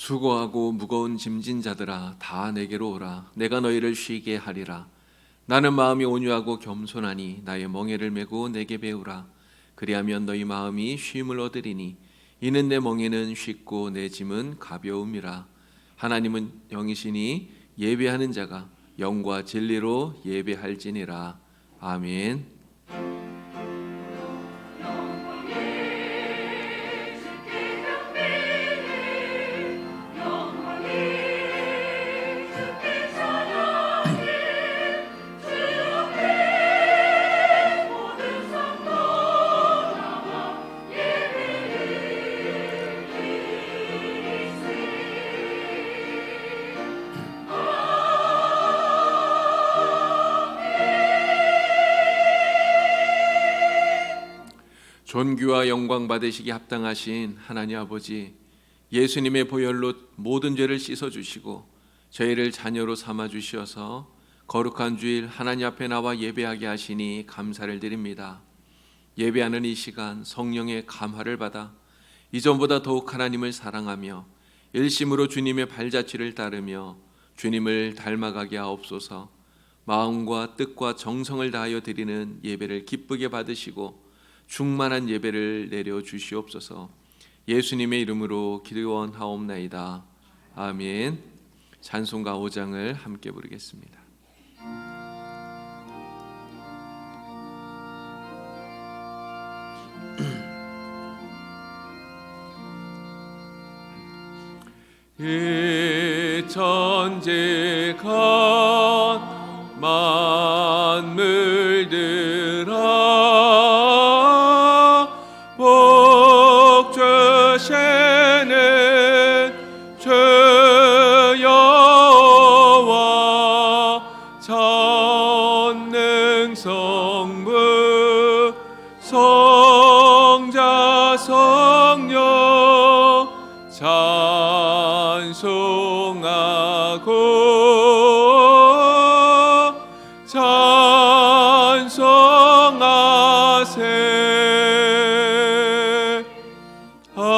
수고하고 무거운 짐진 자들아 다 내게로 오라. 내가 너희를 쉬게 하리라. 나는 마음이 온유하고 겸손하니 나의 멍에를 메고 내게 배우라. 그리하면 너희 마음이 쉼을 얻으리니 이는 내 멍에는 쉽고 내 짐은 가벼움이라. 하나님은 영이시니 예배하는 자가 영과 진리로 예배할지니라. 아멘. 존귀와 영광 받으시기 합당하신 하나님 아버지, 예수님의 보혈로 모든 죄를 씻어주시고 저희를 자녀로 삼아주셔서 거룩한 주일 하나님 앞에 나와 예배하게 하시니 감사를 드립니다. 예배하는 이 시간 성령의 감화를 받아 이전보다 더욱 하나님을 사랑하며 일심으로 주님의 발자취를 따르며 주님을 닮아가게 하옵소서. 마음과 뜻과 정성을 다하여 드리는 예배를 기쁘게 받으시고 충만한 예배를 내려 주시옵소서. 예수님의 이름으로 기도원하옵나이다. 아멘. 찬송가 5장을 함께 부르겠습니다. 이 천지간 만물들아 복 주시는 주 여호와 전능성부 성자 성령 찬송하세. 아멘.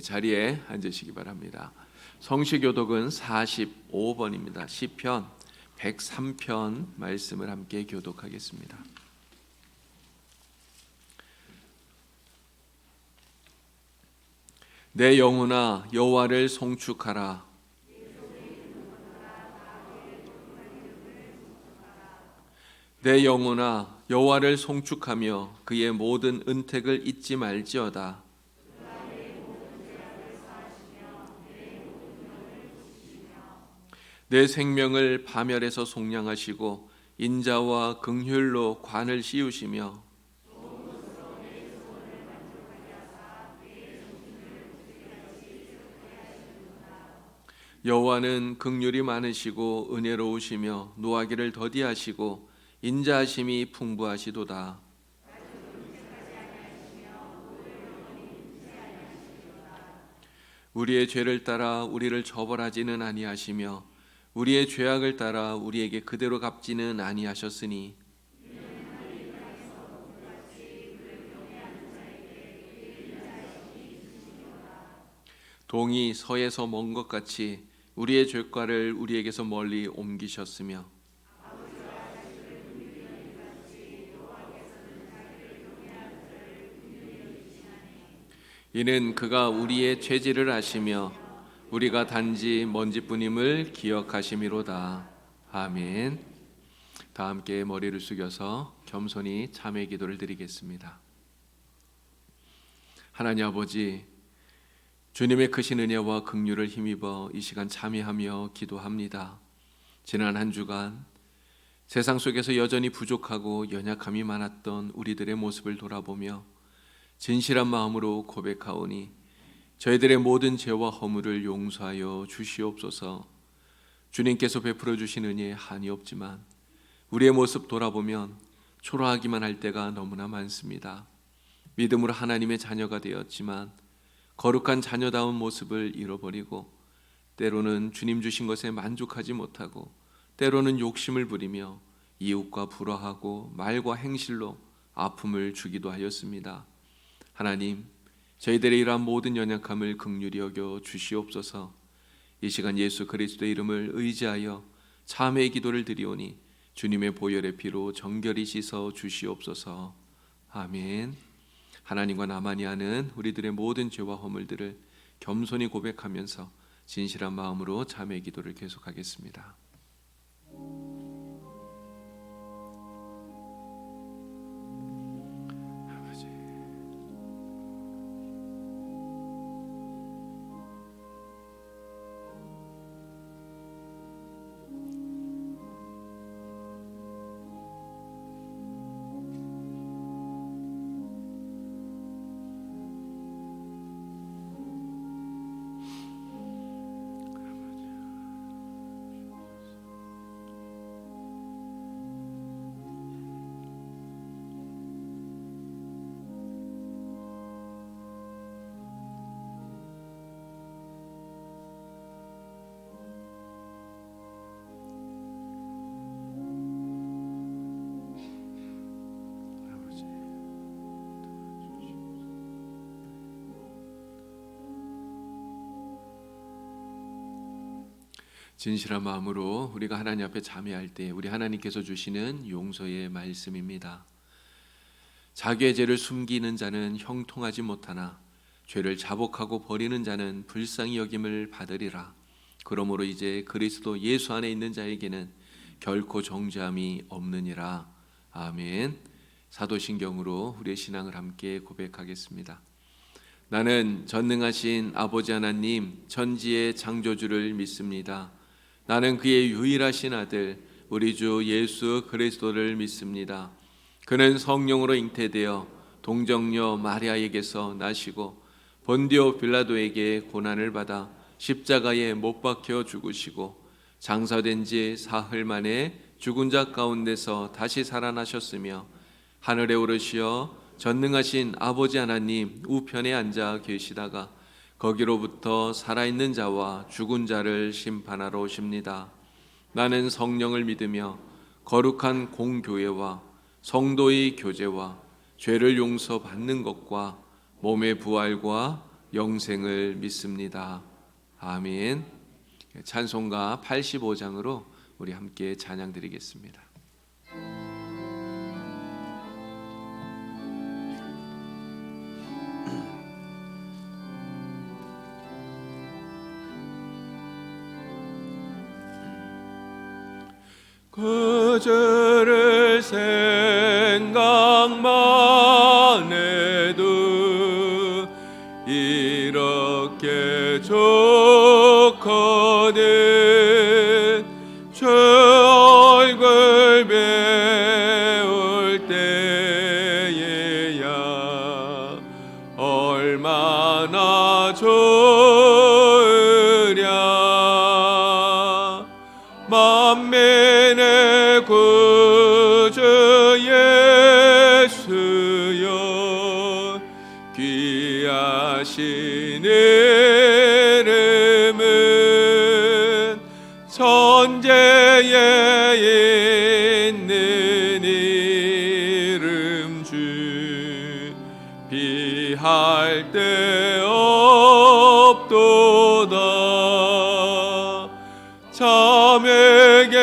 자리에 앉으시기 바랍니다. 성시교독은 45번입니다. 시편 103편 말씀을 함께 교독하겠습니다. 내 영혼아 여호와를 송축하라. 내 영혼아 여호와를 송축하며 그의 모든 은택을 잊지 말지어다. 내 생명을 파멸해서 속량하시고 인자와 긍휼로 관을 씌우시며 여호와는 긍휼이 많으시고 은혜로우시며 노하기를 더디하시고 인자하심이 풍부하시도다. 우리의 죄를 따라 우리를 처벌하지는 아니하시며 우리의 죄악을 따라 우리에게 그대로 갚지는 아니하셨으니 동이 서에서 먼 것 같이 우리의 죄과를 우리에게서 멀리 옮기셨으며 이는 그가 우리의 죄질을 아시며 우리가 단지 먼지뿐임을 기억하심이로다. 아멘. 다 함께 머리를 숙여서 겸손히 참회 기도를 드리겠습니다. 하나님 아버지, 주님의 크신 은혜와 긍휼을 힘입어 이 시간 참회하며 기도합니다. 지난 한 주간 세상 속에서 여전히 부족하고 연약함이 많았던 우리들의 모습을 돌아보며 진실한 마음으로 고백하오니 저희들의 모든 죄와 허물을 용서하여 주시옵소서. 주님께서 베풀어 주신 은혜에 한이 없지만 우리의 모습 돌아보면 초라하기만 할 때가 너무나 많습니다. 믿음으로 하나님의 자녀가 되었지만 거룩한 자녀다운 모습을 잃어버리고 때로는 주님 주신 것에 만족하지 못하고 때로는 욕심을 부리며 이웃과 불화하고 말과 행실로 아픔을 주기도 하였습니다. 하나님, 저희들의 이러한 모든 연약함을 긍휼히 여겨 주시옵소서. 이 시간 예수 그리스도의 이름을 의지하여 참회의 기도를 드리오니 주님의 보혈의 피로 정결히 씻어 주시옵소서. 아멘. 하나님과 나만이 아는 우리들의 모든 죄와 허물들을 겸손히 고백하면서 진실한 마음으로 참회의 기도를 계속하겠습니다. 진실한 마음으로 우리가 하나님 앞에 참회할 때 우리 하나님께서 주시는 용서의 말씀입니다. 자기의 죄를 숨기는 자는 형통하지 못하나 죄를 자복하고 버리는 자는 불쌍히 여김을 받으리라. 그러므로 이제 그리스도 예수 안에 있는 자에게는 결코 정죄함이 없느니라. 아멘. 사도신경으로 우리의 신앙을 함께 고백하겠습니다. 나는 전능하신 아버지 하나님 천지의 창조주를 믿습니다. 나는 그의 유일하신 아들 우리 주 예수 그리스도를 믿습니다. 그는 성령으로 잉태되어 동정녀 마리아에게서 나시고 본디오 빌라도에게 고난을 받아 십자가에 못 박혀 죽으시고 장사된 지 사흘 만에 죽은 자 가운데서 다시 살아나셨으며 하늘에 오르시어 전능하신 아버지 하나님 우편에 앉아 계시다가 거기로부터 살아있는 자와 죽은 자를 심판하러 오십니다. 나는 성령을 믿으며 거룩한 공교회와 성도의 교제와 죄를 용서받는 것과 몸의 부활과 영생을 믿습니다. 아멘. 찬송가 85장으로 우리 함께 찬양 드리겠습니다. 그 죄를 생각만 해도 이렇게 좋거든. 주 얼굴 배울 때에야 얼마나 좋으랴. 만민의 구주 예수여 귀하신 이름은 천재에 있는 이름 주 비할 데 없도다. 참에게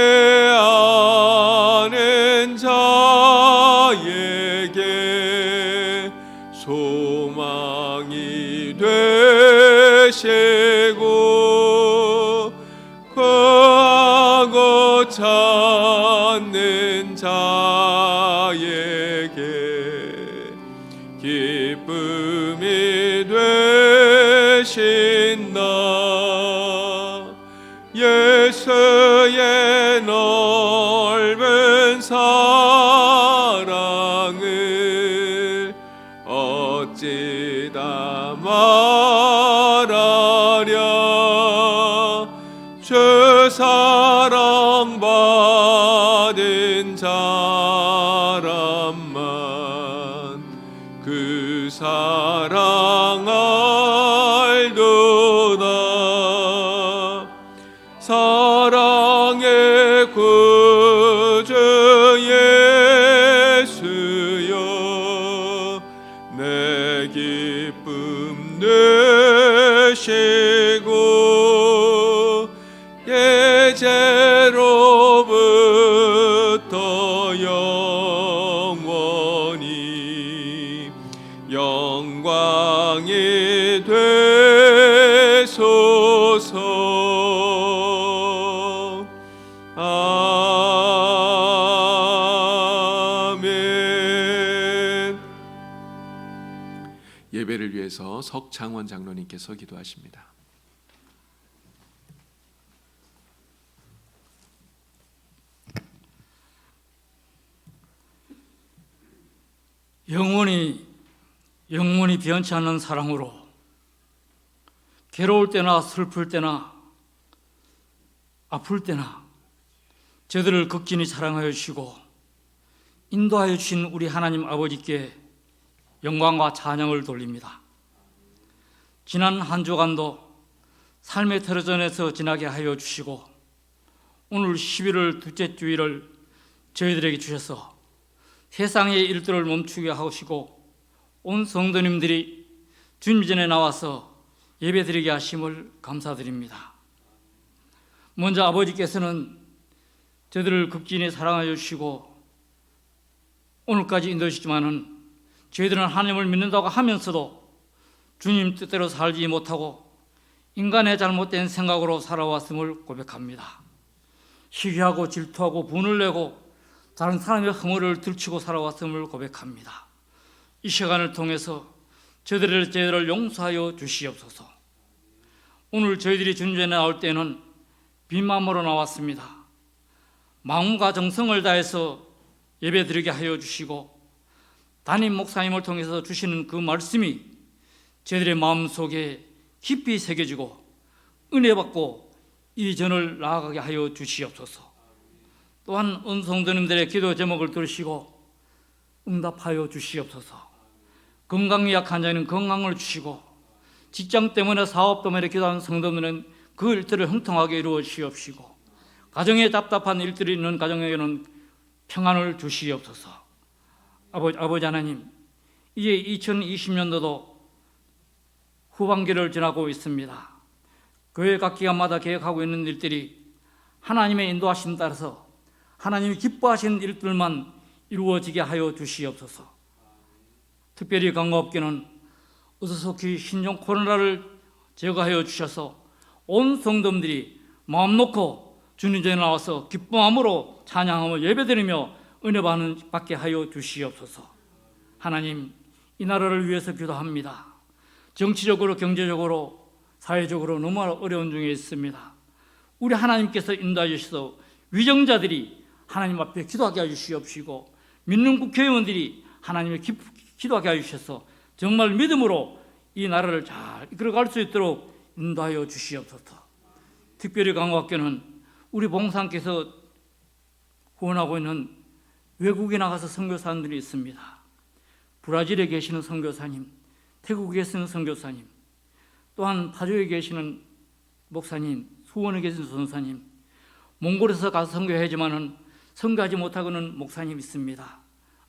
아는 자에게 소망이 되시고 구하고 찾는 자에게 기쁨이 되신다. 예수의 넓은 사랑을 어찌 다 말하랴. 주 사랑받은 사람만 그 사랑 알도다. 사랑의 구주 위해서 석창원 장로님께서 기도하십니다. 영원히 변치 않는 사랑으로 괴로울 때나 슬플 때나 아플 때나 저들을 극진히 사랑하여 주시고 인도하여 주신 우리 하나님 아버지께 영광과 찬양을 돌립니다. 지난 한 주간도 삶의 터전에서 지나게 하여 주시고 오늘 11월 둘째 주일을 저희들에게 주셔서 세상의 일들을 멈추게 하시고 온 성도님들이 주님 전에 나와서 예배드리게 하심을 감사드립니다. 먼저 아버지께서는 저들을 극진히 사랑하여 주시고 오늘까지 인도해 주시지만은 저희들은 하나님을 믿는다고 하면서도 주님 뜻대로 살지 못하고 인간의 잘못된 생각으로 살아왔음을 고백합니다. 시기하고 질투하고 분을 내고 다른 사람의 허물을 들추고 살아왔음을 고백합니다. 이 시간을 통해서 저희들을 용서하여 주시옵소서. 오늘 저희들이 주님에 나올 때는 빈 마음으로 나왔습니다. 마음과 정성을 다해서 예배드리게 하여 주시고 담임 목사님을 통해서 주시는 그 말씀이 저희들의 마음속에 깊이 새겨지고 은혜 받고 이 전을 나아가게 하여 주시옵소서. 또한 은성도님들의 기도 제목을 들으시고 응답하여 주시옵소서. 건강이 약한 자는 건강을 주시고 직장 때문에 사업 때문에 기도하는 성도들은 그 일들을 형통하게 이루어 주시옵시고 가정에 답답한 일들이 있는 가정에게는 평안을 주시옵소서. 아버지 하나님, 이제 2020년도도 후반기를 지나고 있습니다. 교회 각 기관마다 계획하고 있는 일들이 하나님의 인도하심 따라서 하나님이 기뻐하시는 일들만 이루어지게 하여 주시옵소서. 특별히 강가업계는 어서속히 신종 코로나를 제거하여 주셔서 온 성도들이 마음 놓고 주님 전에 나와서 기쁨으로 찬양하며 예배드리며 은혜 받게 하여 주시옵소서. 하나님, 이 나라를 위해서 기도합니다. 정치적으로 경제적으로 사회적으로 너무 어려운 중에 있습니다. 우리 하나님께서 인도하여 주셔서 위정자들이 하나님 앞에 기도하게 해주시옵시고 믿는 국회의원들이 하나님의 기도하게 해주셔서 정말 믿음으로 이 나라를 잘 이끌어갈 수 있도록 인도하여 주시옵소서. 특별히 강호학교는 우리 봉사님께서 후원하고 있는 외국에 나가서 선교사님들이 있습니다. 브라질에 계시는 선교사님, 태국에 계시는 선교사님, 또한 타조에 계시는 목사님, 수원에 계시는 선사님, 몽골에서 가서 선교하지만은 선교하지 못하고는 목사님 있습니다.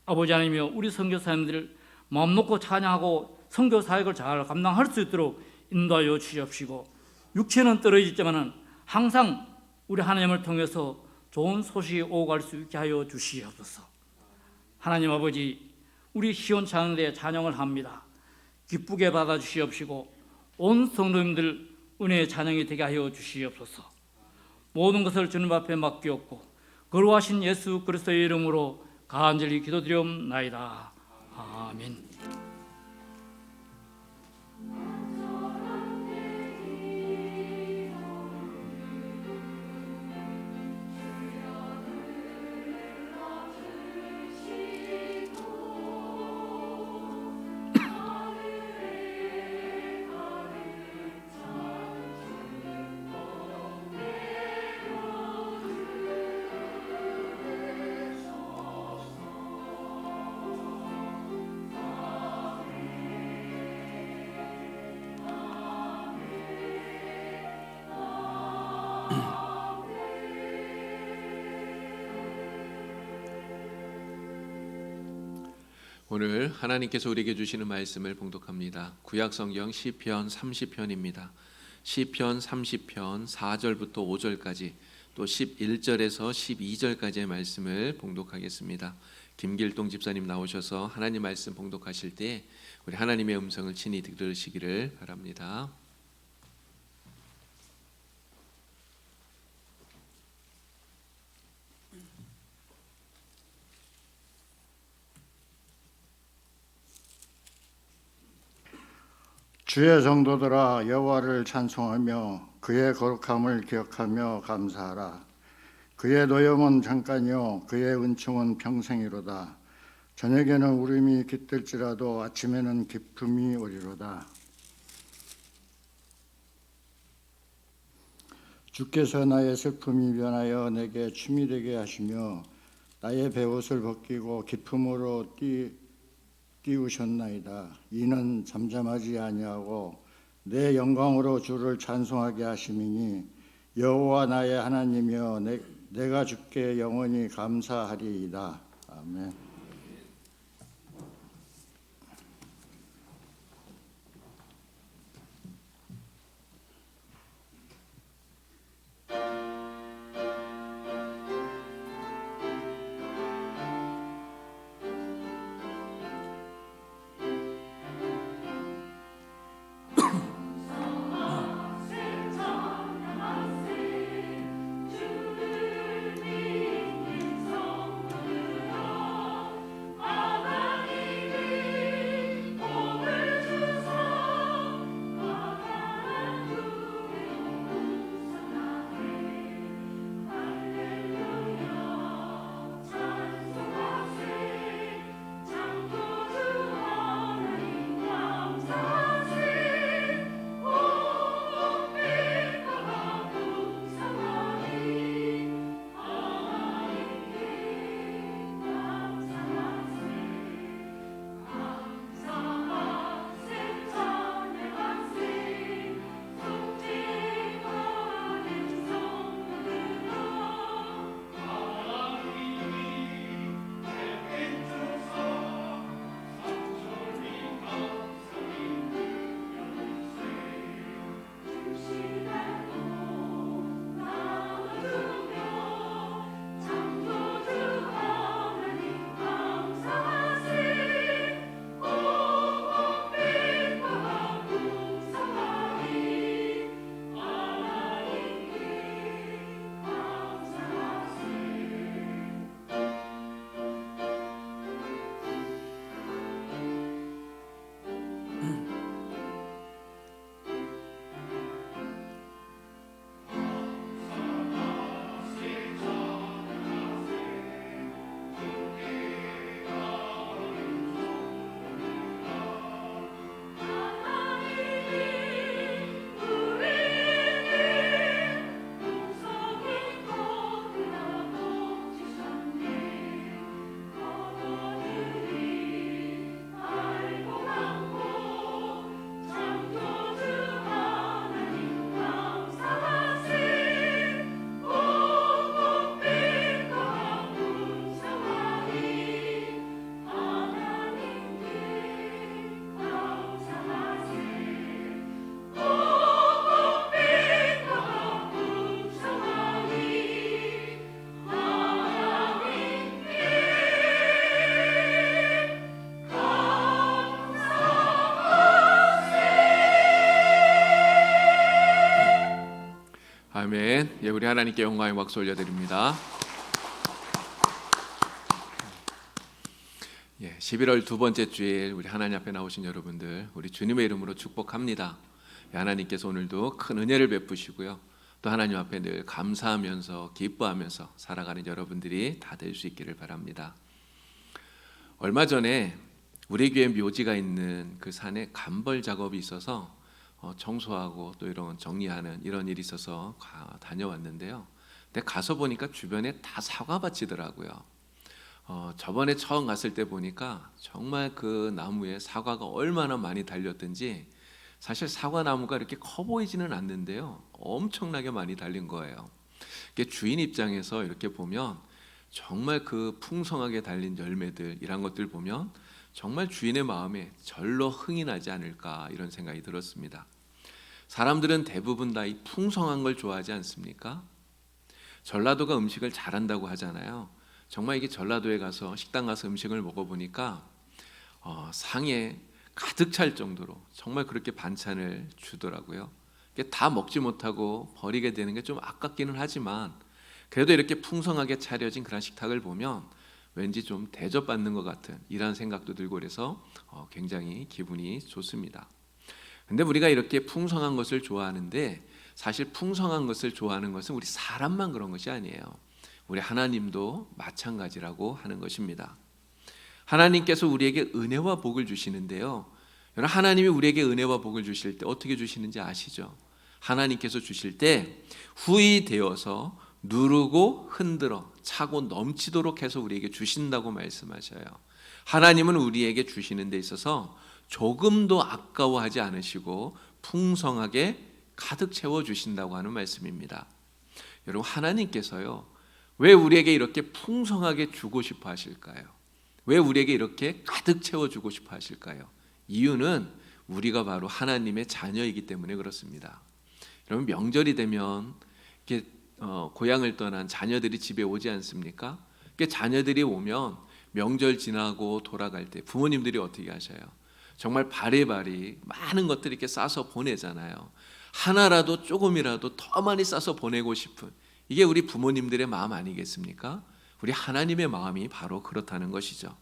아버지 하나님이여, 우리 선교사님들을 마음 놓고 찬양하고 선교 사역을 잘 감당할 수 있도록 인도하여 주시옵시고 육체는 떨어지지만은 항상 우리 하나님을 통해서 좋은 소식이 오고 갈 수 있게 하여 주시옵소서. 하나님 아버지, 우리 시온찬양대에 찬양을 합니다. 기쁘게 받아 주시옵시고 온 성도님들 은혜의 찬양이 되게 하여 주시옵소서. 모든 것을 주님 앞에 맡기옵고 거룩하신 예수 그리스도의 이름으로 간절히 기도드리옵나이다. 아멘. 오늘 하나님께서 우리에게 주시는 말씀을 봉독합니다. 구약성경 시편 30편입니다. 시편 30편 4절부터 5절까지 또 11절에서 12절까지의 말씀을 봉독하겠습니다. 김길동 집사님 나오셔서 하나님 말씀 봉독하실 때 우리 하나님의 음성을 친히 들으시기를 바랍니다. 주의 성도들아 여호와를 찬송하며 그의 거룩함을 기억하며 감사하라. 그의 노염은 잠깐이요 그의 은총은 평생이로다. 저녁에는 울음이 깃들지라도 아침에는 기쁨이 오리로다. 주께서 나의 슬픔이 변하여 내게 춤이 되게 하시며 나의 베옷을 벗기고 기쁨으로 띄우셨나이다. 이는 잠잠하지 아니하고 내 영광으로 주를 찬송하게 하심이니 여호와 나의 하나님이여 내가 주께 영원히 감사하리이다. 아멘. 아멘. 예, 우리 하나님께 영광의 박수 올려드립니다. 예, 11월 두 번째 주일 우리 하나님 앞에 나오신 여러분들 우리 주님의 이름으로 축복합니다. 예, 하나님께서 오늘도 큰 은혜를 베푸시고요. 또 하나님 앞에 늘 감사하면서 기뻐하면서 살아가는 여러분들이 다 될 수 있기를 바랍니다. 얼마 전에 우리 교회 묘지가 있는 그 산에 감벌 작업이 있어서 청소하고 또 이런 정리하는 이런 일이 있어서 다녀왔는데요. 근데 가서 보니까 주변에 다 사과밭이더라고요. 저번에 처음 갔을 때 보니까 정말 그 나무에 사과가 얼마나 많이 달렸든지 사실 사과 나무가 이렇게 커 보이지는 않는데요. 엄청나게 많이 달린 거예요. 주인 입장에서 이렇게 보면 정말 그 풍성하게 달린 열매들 이런 것들 보면 정말 주인의 마음에 절로 흥이 나지 않을까 이런 생각이 들었습니다. 사람들은 대부분 다 이 풍성한 걸 좋아하지 않습니까? 전라도가 음식을 잘한다고 하잖아요. 정말 이게 전라도에 가서 식당 가서 음식을 먹어보니까 상에 가득 찰 정도로 정말 그렇게 반찬을 주더라고요. 다 먹지 못하고 버리게 되는 게 좀 아깝기는 하지만 그래도 이렇게 풍성하게 차려진 그런 식탁을 보면 왠지 좀 대접받는 것 같은 이런 생각도 들고 그래서 굉장히 기분이 좋습니다. 근데 우리가 이렇게 풍성한 것을 좋아하는데 사실 풍성한 것을 좋아하는 것은 우리 사람만 그런 것이 아니에요. 우리 하나님도 마찬가지라고 하는 것입니다. 하나님께서 우리에게 은혜와 복을 주시는데요. 여러분, 하나님이 우리에게 은혜와 복을 주실 때 어떻게 주시는지 아시죠? 하나님께서 주실 때 후히 되어서 누르고 흔들어 차고 넘치도록 해서 우리에게 주신다고 말씀하셔요. 하나님은 우리에게 주시는 데 있어서 조금도 아까워하지 않으시고 풍성하게 가득 채워주신다고 하는 말씀입니다. 여러분, 하나님께서요, 왜 우리에게 이렇게 풍성하게 주고 싶어 하실까요? 왜 우리에게 이렇게 가득 채워주고 싶어 하실까요? 이유는 우리가 바로 하나님의 자녀이기 때문에 그렇습니다. 여러분, 명절이 되면 이렇게 고향을 떠난 자녀들이 집에 오지 않습니까? 자녀들이 오면 명절 지나고 돌아갈 때 부모님들이 어떻게 하셔요? 정말 바리바리 많은 것들 이렇게 싸서 보내잖아요. 하나라도 조금이라도 더 많이 싸서 보내고 싶은, 이게 우리 부모님들의 마음 아니겠습니까? 우리 하나님의 마음이 바로 그렇다는 것이죠.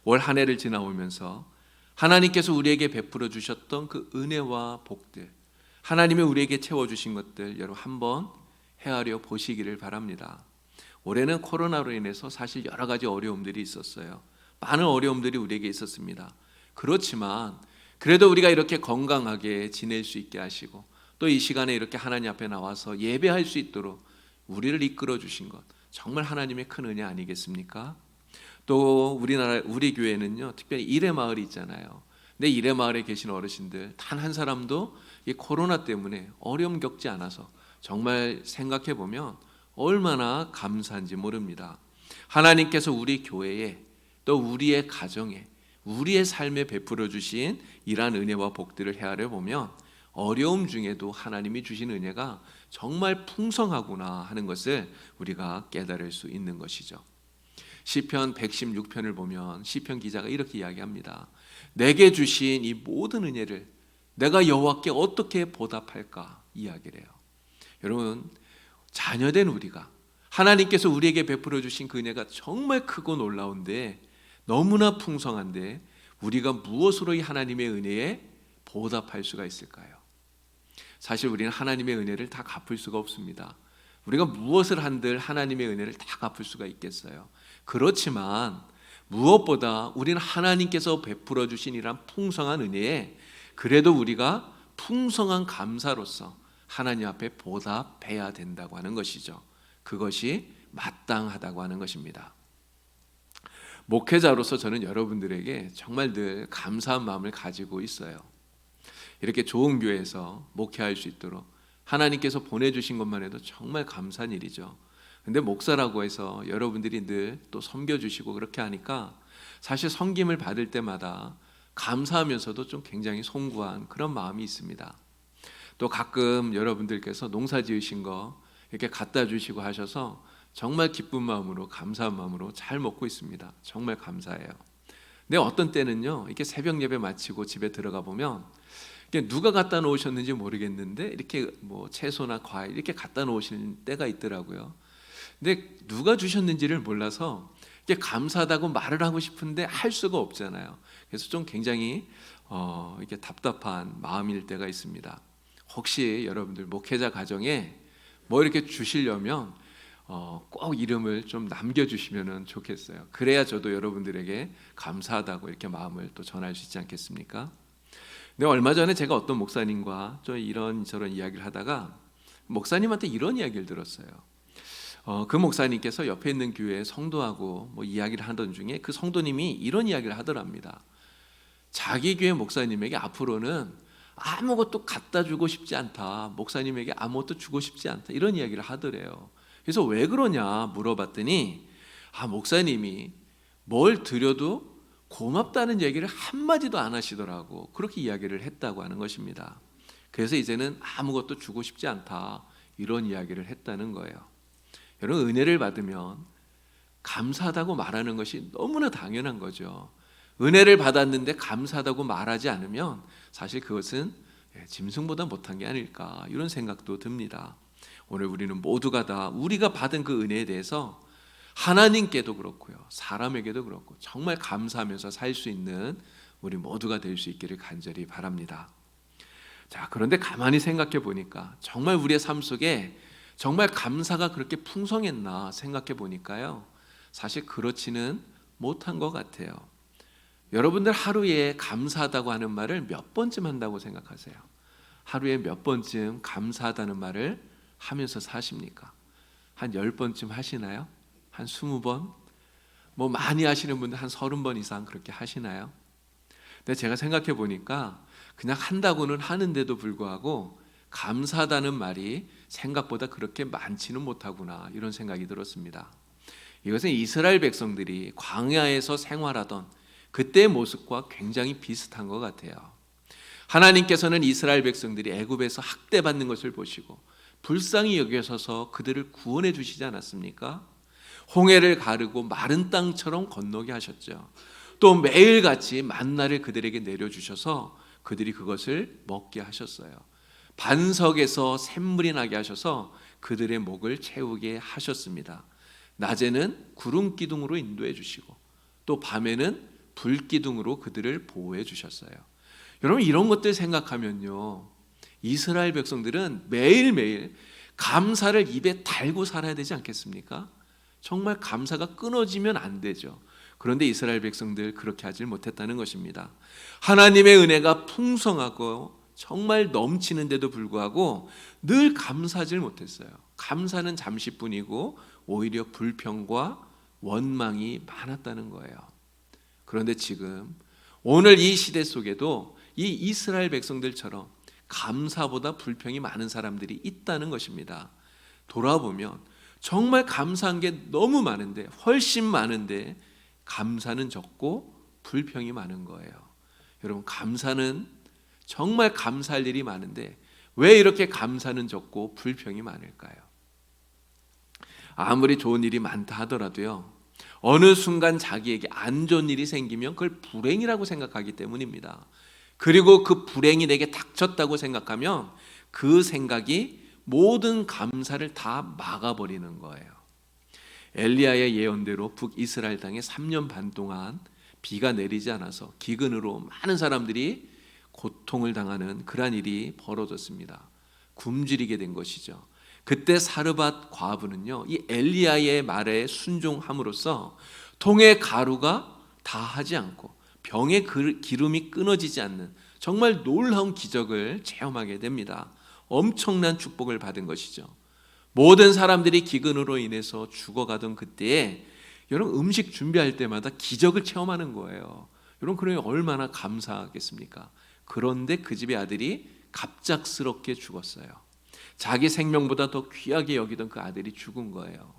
올 한 해를 지나오면서 하나님께서 우리에게 베풀어 주셨던 그 은혜와 복들, 하나님이 우리에게 채워주신 것들 여러분 한번 헤아려 보시기를 바랍니다. 올해는 코로나로 인해서 사실 여러 가지 어려움들이 있었어요. 많은 어려움들이 우리에게 있었습니다. 그렇지만 그래도 우리가 이렇게 건강하게 지낼 수 있게 하시고 또 이 시간에 이렇게 하나님 앞에 나와서 예배할 수 있도록 우리를 이끌어 주신 것, 정말 하나님의 큰 은혜 아니겠습니까? 또 우리 교회는요, 특별히 일의 마을이 있잖아요. 근데 일의 마을에 계신 어르신들 단 한 사람도 이 코로나 때문에 어려움 겪지 않아서 정말 생각해 보면 얼마나 감사한지 모릅니다. 하나님께서 우리 교회에 또 우리의 가정에 우리의 삶에 베풀어 주신 이러한 은혜와 복들을 헤아려 보면 어려움 중에도 하나님이 주신 은혜가 정말 풍성하구나 하는 것을 우리가 깨달을 수 있는 것이죠. 시편 116편을 보면 시편 기자가 이렇게 이야기합니다. 내게 주신 이 모든 은혜를 내가 여호와께 어떻게 보답할까 이야기를 해요. 여러분, 자녀된 우리가 하나님께서 우리에게 베풀어 주신 그 은혜가 정말 크고 놀라운데 너무나 풍성한데 우리가 무엇으로 이 하나님의 은혜에 보답할 수가 있을까요? 사실 우리는 하나님의 은혜를 다 갚을 수가 없습니다. 우리가 무엇을 한들 하나님의 은혜를 다 갚을 수가 있겠어요? 그렇지만 무엇보다 우리는 하나님께서 베풀어 주신 이런 풍성한 은혜에 그래도 우리가 풍성한 감사로서 하나님 앞에 보답해야 된다고 하는 것이죠. 그것이 마땅하다고 하는 것입니다. 목회자로서 저는 여러분들에게 정말 늘 감사한 마음을 가지고 있어요. 이렇게 좋은 교회에서 목회할 수 있도록 하나님께서 보내주신 것만 해도 정말 감사한 일이죠. 근데 목사라고 해서 여러분들이 늘 또 섬겨주시고 그렇게 하니까 사실 섬김을 받을 때마다 감사하면서도 좀 굉장히 송구한 그런 마음이 있습니다. 또 가끔 여러분들께서 농사 지으신 거 이렇게 갖다 주시고 하셔서 정말 기쁜 마음으로 감사한 마음으로 잘 먹고 있습니다. 정말 감사해요. 근데 어떤 때는요, 이렇게 새벽 예배 마치고 집에 들어가 보면 누가 갖다 놓으셨는지 모르겠는데 이렇게 뭐 채소나 과일 이렇게 갖다 놓으시는 때가 있더라고요. 근데 누가 주셨는지를 몰라서 이렇게 감사하다고 말을 하고 싶은데 할 수가 없잖아요. 그래서 좀 굉장히 이렇게 답답한 마음일 때가 있습니다. 혹시 여러분들 목회자 가정에 뭐 이렇게 주시려면 꼭 이름을 좀 남겨주시면 좋겠어요. 그래야 저도 여러분들에게 감사하다고 이렇게 마음을 또 전할 수 있지 않겠습니까? 근데 얼마 전에 제가 어떤 목사님과 좀 이런저런 이야기를 하다가 목사님한테 이런 이야기를 들었어요. 그 목사님께서 옆에 있는 교회 성도하고 뭐 이야기를 하던 중에 그 성도님이 이런 이야기를 하더랍니다. 자기 교회 목사님에게 앞으로는 아무것도 갖다 주고 싶지 않다. 목사님에게 아무것도 주고 싶지 않다. 이런 이야기를 하더래요. 그래서 왜 그러냐 물어봤더니 목사님이 뭘 드려도 고맙다는 얘기를 한마디도 안 하시더라고. 그렇게 이야기를 했다고 하는 것입니다. 그래서 이제는 아무것도 주고 싶지 않다. 이런 이야기를 했다는 거예요. 여러분, 은혜를 받으면 감사하다고 말하는 것이 너무나 당연한 거죠. 은혜를 받았는데 감사하다고 말하지 않으면 사실 그것은 짐승보다 못한 게 아닐까 이런 생각도 듭니다. 오늘 우리는 모두가 다 우리가 받은 그 은혜에 대해서 하나님께도 그렇고요, 사람에게도 그렇고 정말 감사하면서 살 수 있는 우리 모두가 될 수 있기를 간절히 바랍니다. 자, 그런데 가만히 생각해 보니까 정말 우리의 삶 속에 정말 감사가 그렇게 풍성했나 생각해 보니까요, 사실 그렇지는 못한 것 같아요. 여러분들 하루에 감사하다고 하는 말을 몇 번쯤 한다고 생각하세요? 하루에 몇 번쯤 감사하다는 말을 하면서 사십니까? 한 10번쯤 하시나요? 한 20번? 뭐 많이 하시는 분들 한 30번 이상 그렇게 하시나요? 근데 제가 생각해 보니까 그냥 한다고는 하는데도 불구하고 감사하다는 말이 생각보다 그렇게 많지는 못하구나, 이런 생각이 들었습니다. 이것은 이스라엘 백성들이 광야에서 생활하던 그때의 모습과 굉장히 비슷한 것 같아요. 하나님께서는 이스라엘 백성들이 애굽에서 학대받는 것을 보시고 불쌍히 여기셔서 그들을 구원해 주시지 않았습니까? 홍해를 가르고 마른 땅처럼 건너게 하셨죠. 또 매일같이 만나를 그들에게 내려주셔서 그들이 그것을 먹게 하셨어요. 반석에서 샘물이 나게 하셔서 그들의 목을 채우게 하셨습니다. 낮에는 구름 기둥으로 인도해 주시고 또 밤에는 불 기둥으로 그들을 보호해 주셨어요. 여러분, 이런 것들 생각하면요, 이스라엘 백성들은 매일매일 감사를 입에 달고 살아야 되지 않겠습니까? 정말 감사가 끊어지면 안 되죠. 그런데 이스라엘 백성들 그렇게 하질 못했다는 것입니다. 하나님의 은혜가 풍성하고 정말 넘치는데도 불구하고 늘 감사하지 못했어요. 감사는 잠시뿐이고 오히려 불평과 원망이 많았다는 거예요. 그런데 지금 오늘 이 시대 속에도 이 이스라엘 백성들처럼 감사보다 불평이 많은 사람들이 있다는 것입니다. 돌아보면 정말 감사한 게 너무 많은데, 훨씬 많은데 감사는 적고 불평이 많은 거예요. 여러분, 감사는 정말 감사할 일이 많은데 왜 이렇게 감사는 적고 불평이 많을까요? 아무리 좋은 일이 많다 하더라도요, 어느 순간 자기에게 안 좋은 일이 생기면 그걸 불행이라고 생각하기 때문입니다. 그리고 그 불행이 내게 닥쳤다고 생각하면 그 생각이 모든 감사를 다 막아버리는 거예요. 엘리야의 예언대로 북이스라엘 땅에 3년 반 동안 비가 내리지 않아서 기근으로 많은 사람들이 고통을 당하는 그러한 일이 벌어졌습니다. 굶주리게 된 것이죠. 그때 사르밧 과부는요, 이 엘리야의 말에 순종함으로써 통의 가루가 다하지 않고 병의 기름이 끊어지지 않는 정말 놀라운 기적을 체험하게 됩니다. 엄청난 축복을 받은 것이죠. 모든 사람들이 기근으로 인해서 죽어가던 그때에 여러분, 음식 준비할 때마다 기적을 체험하는 거예요. 여러분, 그러면 얼마나 감사하겠습니까? 그런데 그 집의 아들이 갑작스럽게 죽었어요. 자기 생명보다 더 귀하게 여기던 그 아들이 죽은 거예요.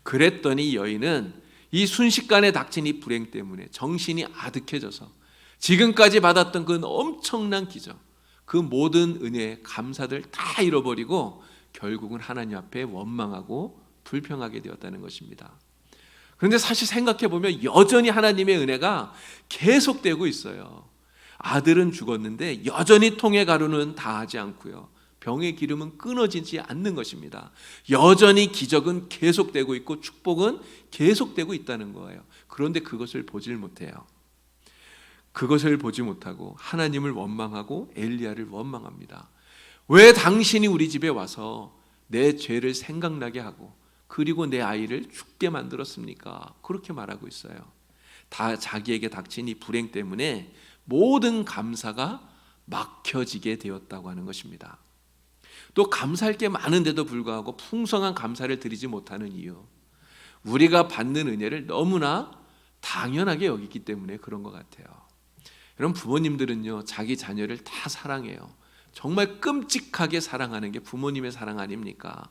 그랬더니 여인은 이 순식간에 닥친 이 불행 때문에 정신이 아득해져서 지금까지 받았던 그 엄청난 기적, 그 모든 은혜, 감사들 다 잃어버리고 결국은 하나님 앞에 원망하고 불평하게 되었다는 것입니다. 그런데 사실 생각해 보면 여전히 하나님의 은혜가 계속되고 있어요. 아들은 죽었는데 여전히 통의 가루는 다하지 않고요, 병의 기름은 끊어지지 않는 것입니다. 여전히 기적은 계속되고 있고 축복은 계속되고 있다는 거예요. 그런데 그것을 보질 못해요. 그것을 보지 못하고 하나님을 원망하고 엘리야를 원망합니다. 왜 당신이 우리 집에 와서 내 죄를 생각나게 하고 그리고 내 아이를 죽게 만들었습니까? 그렇게 말하고 있어요. 다 자기에게 닥친 이 불행 때문에 모든 감사가 막혀지게 되었다고 하는 것입니다. 또 감사할 게 많은데도 불구하고 풍성한 감사를 드리지 못하는 이유, 우리가 받는 은혜를 너무나 당연하게 여기기 때문에 그런 것 같아요. 여러분, 부모님들은요, 자기 자녀를 다 사랑해요. 정말 끔찍하게 사랑하는 게 부모님의 사랑 아닙니까?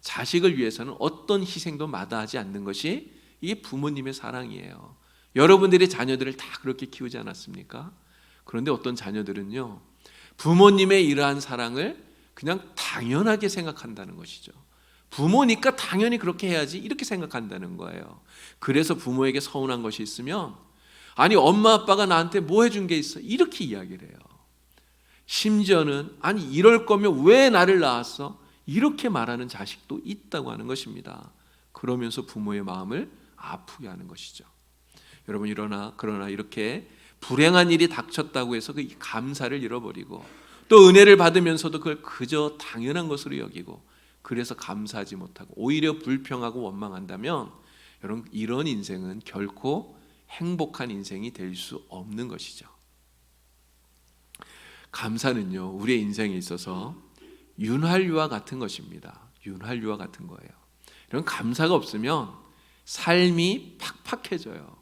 자식을 위해서는 어떤 희생도 마다하지 않는 것이 이게 부모님의 사랑이에요. 여러분들이 자녀들을 다 그렇게 키우지 않았습니까? 그런데 어떤 자녀들은요, 부모님의 이러한 사랑을 그냥 당연하게 생각한다는 것이죠. 부모니까 당연히 그렇게 해야지 이렇게 생각한다는 거예요. 그래서 부모에게 서운한 것이 있으면 아니 엄마 아빠가 나한테 뭐 해준 게 있어? 이렇게 이야기를 해요. 심지어는 아니 이럴 거면 왜 나를 낳았어? 이렇게 말하는 자식도 있다고 하는 것입니다. 그러면서 부모의 마음을 아프게 하는 것이죠. 여러분, 그러나 이렇게 불행한 일이 닥쳤다고 해서 그 감사를 잃어버리고 또 은혜를 받으면서도 그걸 그저 당연한 것으로 여기고 그래서 감사하지 못하고 오히려 불평하고 원망한다면 여러분 이런 인생은 결코 행복한 인생이 될 수 없는 것이죠. 감사는요 우리의 인생에 있어서 윤활유와 같은 것입니다. 윤활유와 같은 거예요. 이런 감사가 없으면 삶이 팍팍해져요.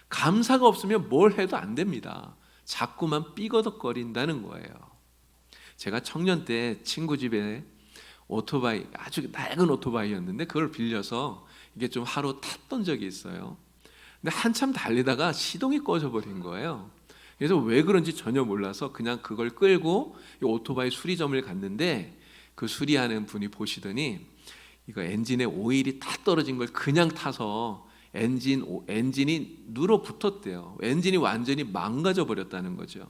감사가 없으면 뭘 해도 안 됩니다. 자꾸만 삐거덕거린다는 거예요. 제가 청년 때 친구 집에 오토바이, 아주 낡은 오토바이였는데 그걸 빌려서 이게 좀 하루 탔던 적이 있어요. 근데 한참 달리다가 시동이 꺼져버린 거예요. 그래서 왜 그런지 전혀 몰라서 그냥 그걸 끌고 이 오토바이 수리점을 갔는데 그 수리하는 분이 보시더니 이거 엔진에 오일이 다 떨어진 걸 그냥 타서 엔진이 눌어붙었대요. 엔진이 완전히 망가져 버렸다는 거죠.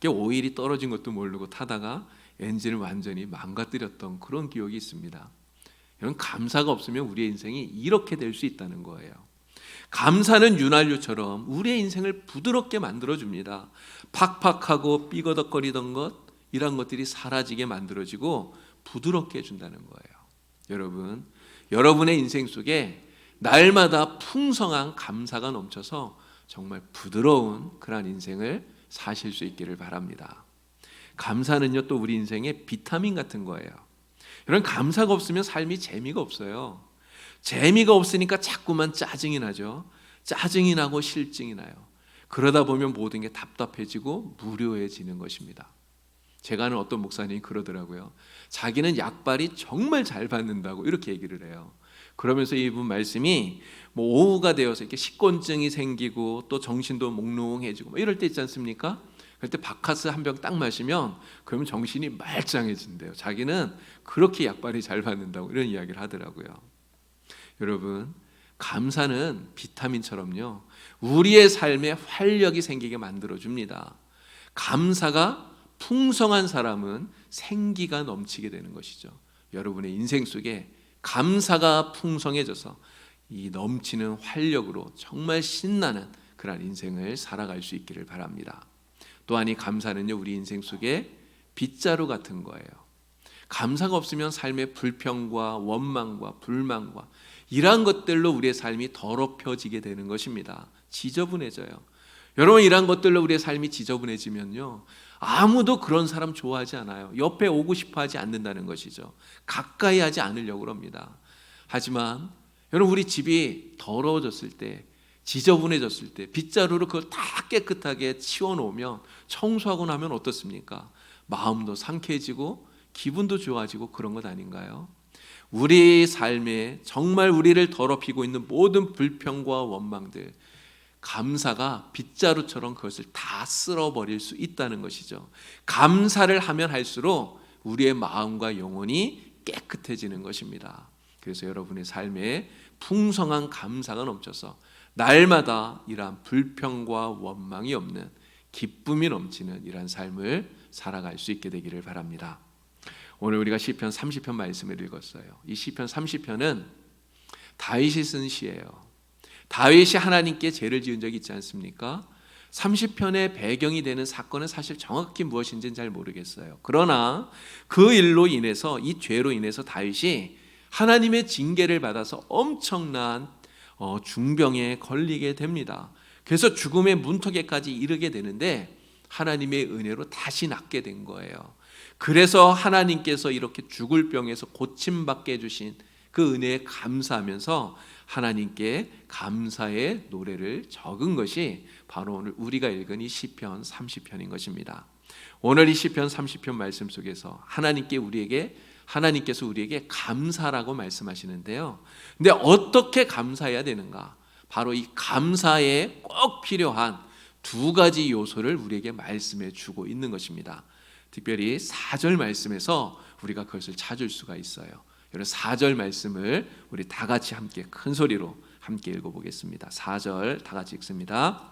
오일이 떨어진 것도 모르고 타다가 엔진을 완전히 망가뜨렸던 그런 기억이 있습니다. 이런 감사가 없으면 우리의 인생이 이렇게 될 수 있다는 거예요. 감사는 윤활유처럼 우리의 인생을 부드럽게 만들어줍니다. 팍팍하고 삐거덕거리던 것 이런 것들이 사라지게 만들어지고 부드럽게 해준다는 거예요. 여러분의 인생 속에 날마다 풍성한 감사가 넘쳐서 정말 부드러운 그런 인생을 사실 수 있기를 바랍니다. 감사는요 또 우리 인생의 비타민 같은 거예요. 여러분 감사가 없으면 삶이 재미가 없어요. 재미가 없으니까 자꾸만 짜증이 나죠. 짜증이 나고 실증이 나요. 그러다 보면 모든 게 답답해지고 무료해지는 것입니다. 제가 아는 어떤 목사님이 그러더라고요. 자기는 약발이 정말 잘 받는다고 이렇게 얘기를 해요. 그러면서 이분 말씀이 뭐 오후가 되어서 이렇게 식곤증이 생기고 또 정신도 몽롱해지고 이럴 때 있지 않습니까? 그럴 때 바카스 한 병 딱 마시면 그러면 정신이 말짱해진대요. 자기는 그렇게 약발이 잘 받는다고 이런 이야기를 하더라고요. 여러분 감사는 비타민처럼요 우리의 삶에 활력이 생기게 만들어줍니다. 감사가 풍성한 사람은 생기가 넘치게 되는 것이죠. 여러분의 인생 속에 감사가 풍성해져서 이 넘치는 활력으로 정말 신나는 그런 인생을 살아갈 수 있기를 바랍니다. 또한 이 감사는요 우리 인생 속에 빗자루 같은 거예요. 감사가 없으면 삶의 불평과 원망과 불만과 이러한 것들로 우리의 삶이 더럽혀지게 되는 것입니다. 지저분해져요. 여러분 이러한 것들로 우리의 삶이 지저분해지면요 아무도 그런 사람 좋아하지 않아요. 옆에 오고 싶어 하지 않는다는 것이죠. 가까이 하지 않으려고 합니다. 하지만 여러분 우리 집이 더러워졌을 때 지저분해졌을 때 빗자루로 그걸 다 깨끗하게 치워놓으면 청소하고 나면 어떻습니까? 마음도 상쾌해지고 기분도 좋아지고 그런 것 아닌가요? 우리 삶에 정말 우리를 더럽히고 있는 모든 불평과 원망들 감사가 빗자루처럼 그것을 다 쓸어버릴 수 있다는 것이죠. 감사를 하면 할수록 우리의 마음과 영혼이 깨끗해지는 것입니다. 그래서 여러분의 삶에 풍성한 감사가 넘쳐서 날마다 이러한 불평과 원망이 없는 기쁨이 넘치는 이러한 삶을 살아갈 수 있게 되기를 바랍니다. 오늘 우리가 시편 30편 말씀을 읽었어요. 이 시편 30편은 다윗이 쓴 시예요. 다윗이 하나님께 죄를 지은 적이 있지 않습니까? 30편의 배경이 되는 사건은 사실 정확히 무엇인지는 잘 모르겠어요. 그러나 그 일로 인해서 이 죄로 인해서 다윗이 하나님의 징계를 받아서 엄청난 중병에 걸리게 됩니다. 그래서 죽음의 문턱에까지 이르게 되는데 하나님의 은혜로 다시 낫게 된 거예요. 그래서 하나님께서 이렇게 죽을 병에서 고침받게 해주신 그 은혜에 감사하면서 하나님께 감사의 노래를 적은 것이 바로 오늘 우리가 읽은 이 시편 30편인 것입니다. 오늘 이 시편 30편 말씀 속에서 하나님께서 우리에게 감사라고 말씀하시는데요. 근데 어떻게 감사해야 되는가? 바로 이 감사에 꼭 필요한 두 가지 요소를 우리에게 말씀해 주고 있는 것입니다. 특별히 4절 말씀에서 우리가 그것을 찾을 수가 있어요. 여러분 4절 말씀을 우리 다 같이 함께 큰 소리로 함께 읽어보겠습니다. 4절 다 같이 읽습니다.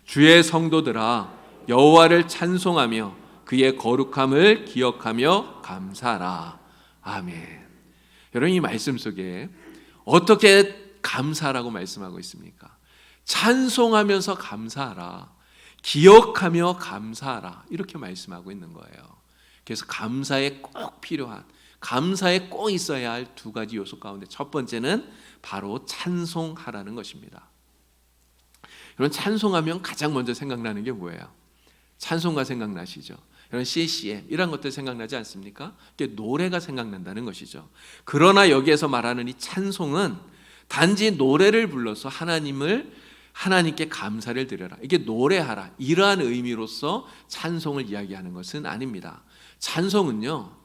주의 성도들아 여호와를 찬송하며 그의 거룩함을 기억하며 감사하라. 아멘. 여러분 이 말씀 속에 어떻게 감사라고 말씀하고 있습니까? 찬송하면서 감사하라. 기억하며 감사하라. 이렇게 말씀하고 있는 거예요. 그래서 감사에 꼭 필요한, 감사에 꼭 있어야 할 두 가지 요소 가운데 첫 번째는 바로 찬송하라는 것입니다. 여러분, 찬송하면 가장 먼저 생각나는 게 뭐예요? 찬송가 생각나시죠? 이런 CCM 이런 것들 생각나지 않습니까? 노래가 생각난다는 것이죠. 그러나 여기에서 말하는 이 찬송은 단지 노래를 불러서 하나님께 감사를 드려라, 이게 노래하라, 이러한 의미로서 찬송을 이야기하는 것은 아닙니다. 찬송은요,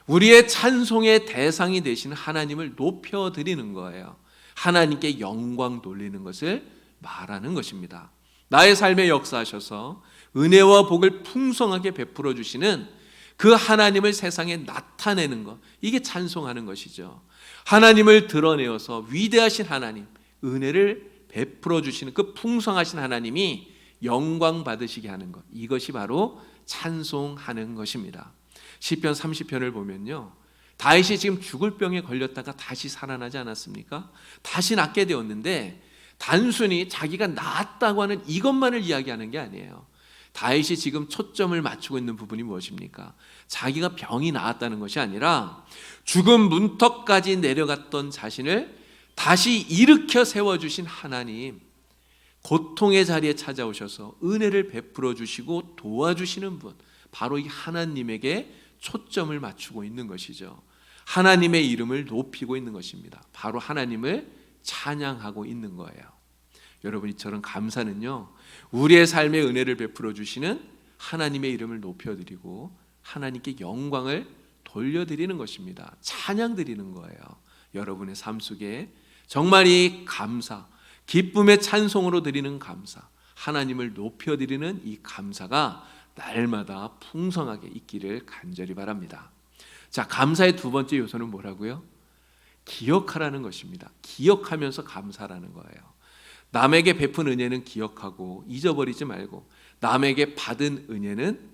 우리의 찬송의 대상이 되시는 하나님을 높여드리는 거예요. 하나님께 영광 돌리는 것을 말하는 것입니다. 나의 삶에 역사하셔서 은혜와 복을 풍성하게 베풀어 주시는 그 하나님을 세상에 나타내는 것, 이게 찬송하는 것이죠. 하나님을 드러내어서 위대하신 하나님, 은혜를 베풀어 주시는 그 풍성하신 하나님이 영광 받으시게 하는 것, 이것이 바로 찬송하는 것입니다. 시편 30편을 보면요, 다윗이 지금 죽을 병에 걸렸다가 다시 살아나지 않았습니까? 다시 낫게 되었는데 단순히 자기가 나았다고 하는 이것만을 이야기하는 게 아니에요. 다윗이 지금 초점을 맞추고 있는 부분이 무엇입니까? 자기가 병이 나았다는 것이 아니라 죽음 문턱까지 내려갔던 자신을 다시 일으켜 세워주신 하나님, 고통의 자리에 찾아오셔서 은혜를 베풀어 주시고 도와주시는 분, 바로 이 하나님에게 초점을 맞추고 있는 것이죠. 하나님의 이름을 높이고 있는 것입니다. 바로 하나님을 찬양하고 있는 거예요. 여러분, 이처럼 감사는요, 우리의 삶에 은혜를 베풀어 주시는 하나님의 이름을 높여드리고 하나님께 영광을 돌려드리는 것입니다. 찬양 드리는 거예요. 여러분의 삶 속에 정말 이 감사, 기쁨의 찬송으로 드리는 감사, 하나님을 높여드리는 이 감사가 날마다 풍성하게 있기를 간절히 바랍니다. 자, 감사의 두 번째 요소는 뭐라고요? 기억하라는 것입니다. 기억하면서 감사라는 거예요. 남에게 베푼 은혜는 기억하고 잊어버리지 말고, 남에게 받은 은혜는,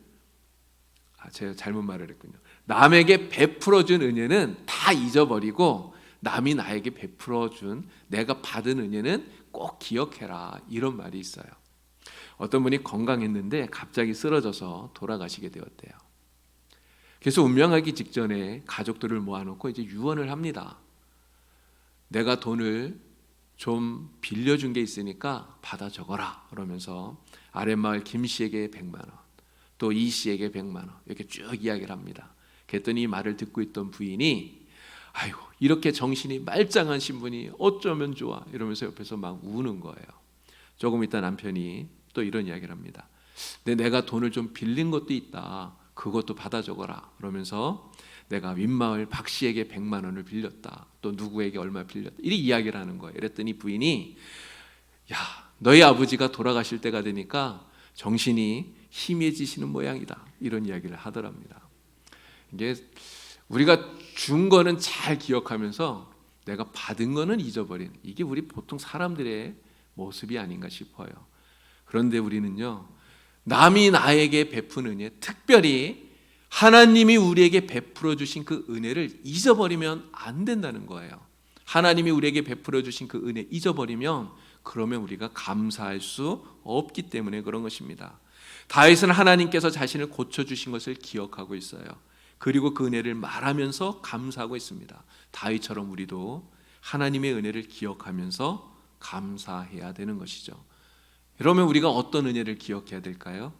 제가 잘못 말을 했군요. 남에게 베풀어준 은혜는 다 잊어버리고 남이 나에게 베풀어준, 내가 받은 은혜는 꼭 기억해라, 이런 말이 있어요. 어떤 분이 건강했는데 갑자기 쓰러져서 돌아가시게 되었대요. 그래서 운명하기 직전에 가족들을 모아놓고 이제 유언을 합니다. 내가 돈을 좀 빌려준 게 있으니까 받아 적어라, 그러면서 아랫마을 김 씨에게 100만 원, 또 이 씨에게 100만 원, 이렇게 쭉 이야기를 합니다. 그랬더니 이 말을 듣고 있던 부인이, 아이고, 이렇게 정신이 말짱하신 분이 어쩌면 좋아, 이러면서 옆에서 막 우는 거예요. 조금 있다 남편이 또 이런 이야기를 합니다. 근데 내가 돈을 좀 빌린 것도 있다, 그것도 받아 적어라, 그러면서 내가 윗마을 박 씨에게 100만 원을 빌렸다, 또 누구에게 얼마 빌렸다, 이렇게 이야기를 하는 거예요. 이랬더니 부인이, 야, 너희 아버지가 돌아가실 때가 되니까 정신이 희미해지시는 모양이다, 이런 이야기를 하더랍니다. 이게 우리가 준 거는 잘 기억하면서 내가 받은 거는 잊어버리는, 이게 우리 보통 사람들의 모습이 아닌가 싶어요. 그런데 우리는요, 남이 나에게 베푼 은혜, 특별히 하나님이 우리에게 베풀어 주신 그 은혜를 잊어버리면 안 된다는 거예요. 하나님이 우리에게 베풀어 주신 그 은혜 잊어버리면, 그러면 우리가 감사할 수 없기 때문에 그런 것입니다. 다윗은 하나님께서 자신을 고쳐주신 것을 기억하고 있어요. 그리고 그 은혜를 말하면서 감사하고 있습니다. 다윗처럼 우리도 하나님의 은혜를 기억하면서 감사해야 되는 것이죠. 그러면 우리가 어떤 은혜를 기억해야 될까요?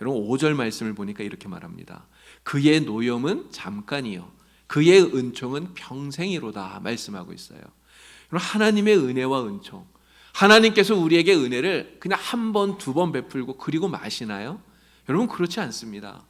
여러분, 5절 말씀을 보니까 이렇게 말합니다. 그의 노염은 잠깐이요, 그의 은총은 평생이로다 말씀하고 있어요. 여러분, 하나님의 은혜와 은총, 하나님께서 우리에게 은혜를 그냥 한 번, 두 번 베풀고 그리고 마시나요? 여러분, 그렇지 않습니다.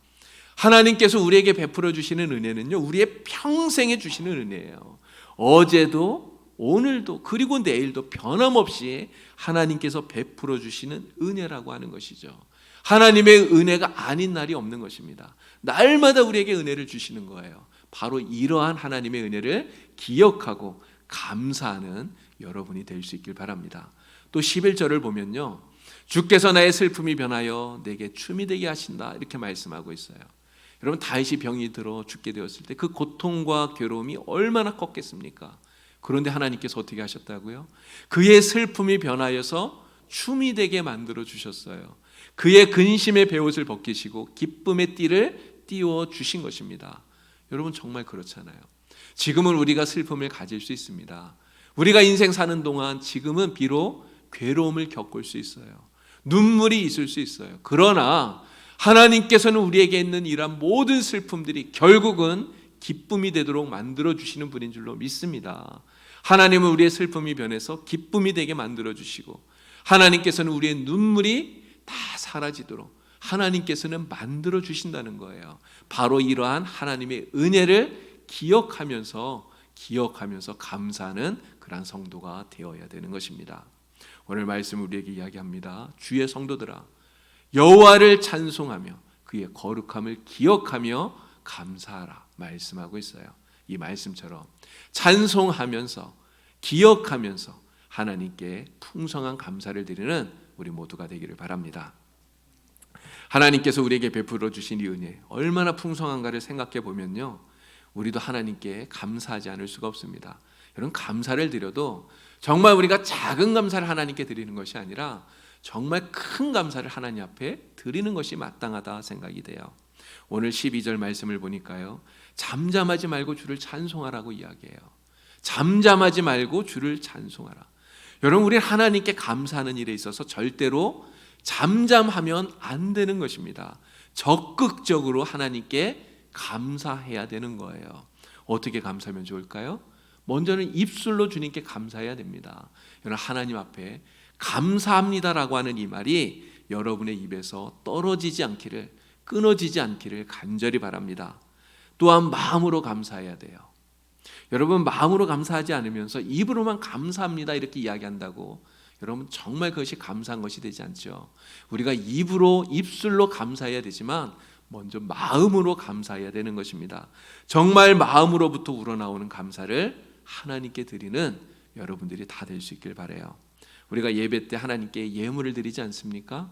하나님께서 우리에게 베풀어 주시는 은혜는요, 우리의 평생에 주시는 은혜예요. 어제도 오늘도 그리고 내일도 변함없이 하나님께서 베풀어 주시는 은혜라고 하는 것이죠. 하나님의 은혜가 아닌 날이 없는 것입니다. 날마다 우리에게 은혜를 주시는 거예요. 바로 이러한 하나님의 은혜를 기억하고 감사하는 여러분이 될 수 있길 바랍니다. 또 11절을 보면요, 주께서 나의 슬픔이 변하여 내게 춤이 되게 하신다, 이렇게 말씀하고 있어요. 여러분, 다윗이 병이 들어 죽게 되었을 때 그 고통과 괴로움이 얼마나 컸겠습니까? 그런데 하나님께서 어떻게 하셨다고요? 그의 슬픔이 변하여서 춤이 되게 만들어 주셨어요. 그의 근심의 베옷을 벗기시고 기쁨의 띠를 띄워 주신 것입니다. 여러분 정말 그렇잖아요. 지금은 우리가 슬픔을 가질 수 있습니다. 우리가 인생 사는 동안 지금은 비록 괴로움을 겪을 수 있어요. 눈물이 있을 수 있어요. 그러나 하나님께서는 우리에게 있는 이러한 모든 슬픔들이 결국은 기쁨이 되도록 만들어 주시는 분인 줄로 믿습니다. 하나님은 우리의 슬픔이 변해서 기쁨이 되게 만들어 주시고, 하나님께서는 우리의 눈물이 다 사라지도록 하나님께서는 만들어 주신다는 거예요. 바로 이러한 하나님의 은혜를 기억하면서 감사하는 그러한 성도가 되어야 되는 것입니다. 오늘 말씀 우리에게 이야기합니다. 주의 성도들아, 여호와를 찬송하며 그의 거룩함을 기억하며 감사하라 말씀하고 있어요. 이 말씀처럼 찬송하면서 기억하면서 하나님께 풍성한 감사를 드리는 우리 모두가 되기를 바랍니다. 하나님께서 우리에게 베풀어 주신 이 은혜 얼마나 풍성한가를 생각해 보면요, 우리도 하나님께 감사하지 않을 수가 없습니다. 여러분, 감사를 드려도 정말 우리가 작은 감사를 하나님께 드리는 것이 아니라 정말 큰 감사를 하나님 앞에 드리는 것이 마땅하다 생각이 돼요. 오늘 12절 말씀을 보니까요, 잠잠하지 말고 주를 찬송하라고 이야기해요. 잠잠하지 말고 주를 찬송하라. 여러분, 우리 하나님께 감사하는 일에 있어서 절대로 잠잠하면 안 되는 것입니다. 적극적으로 하나님께 감사해야 되는 거예요. 어떻게 감사하면 좋을까요? 먼저는 입술로 주님께 감사해야 됩니다. 여러분, 하나님 앞에 감사합니다라고 하는 이 말이 여러분의 입에서 떨어지지 않기를, 끊어지지 않기를 간절히 바랍니다. 또한 마음으로 감사해야 돼요. 여러분, 마음으로 감사하지 않으면서 입으로만 감사합니다 이렇게 이야기한다고 여러분 정말 그것이 감사한 것이 되지 않죠. 우리가 입술로 감사해야 되지만 먼저 마음으로 감사해야 되는 것입니다. 정말 마음으로부터 우러나오는 감사를 하나님께 드리는 여러분들이 다 될 수 있길 바라요. 우리가 예배 때 하나님께 예물을 드리지 않습니까?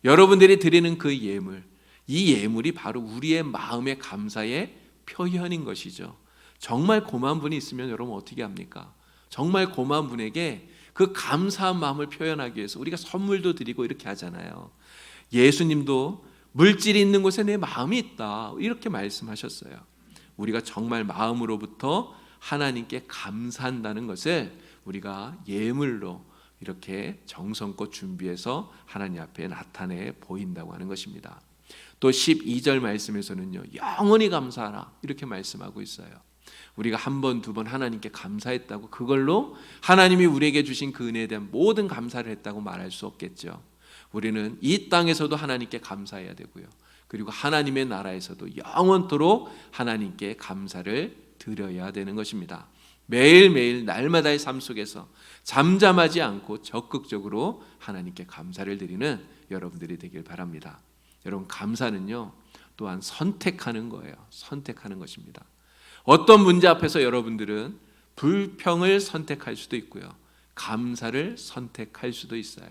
여러분들이 드리는 그 예물, 이 예물이 바로 우리의 마음의 감사의 표현인 것이죠. 정말 고마운 분이 있으면 여러분 어떻게 합니까? 정말 고마운 분에게 그 감사한 마음을 표현하기 위해서 우리가 선물도 드리고 이렇게 하잖아요. 예수님도 물질이 있는 곳에 내 마음이 있다 이렇게 말씀하셨어요. 우리가 정말 마음으로부터 하나님께 감사한다는 것을 우리가 예물로 이렇게 정성껏 준비해서 하나님 앞에 나타내 보인다고 하는 것입니다. 또 12절 말씀에서는요, 영원히 감사하라 이렇게 말씀하고 있어요. 우리가 한 번, 두 번 하나님께 감사했다고 그걸로 하나님이 우리에게 주신 그 은혜에 대한 모든 감사를 했다고 말할 수 없겠죠. 우리는 이 땅에서도 하나님께 감사해야 되고요, 그리고 하나님의 나라에서도 영원토록 하나님께 감사를 드려야 되는 것입니다. 매일매일 날마다의 삶 속에서 잠잠하지 않고 적극적으로 하나님께 감사를 드리는 여러분들이 되길 바랍니다. 여러분, 감사는요 또한 선택하는 거예요. 선택하는 것입니다. 어떤 문제 앞에서 여러분들은 불평을 선택할 수도 있고요, 감사를 선택할 수도 있어요.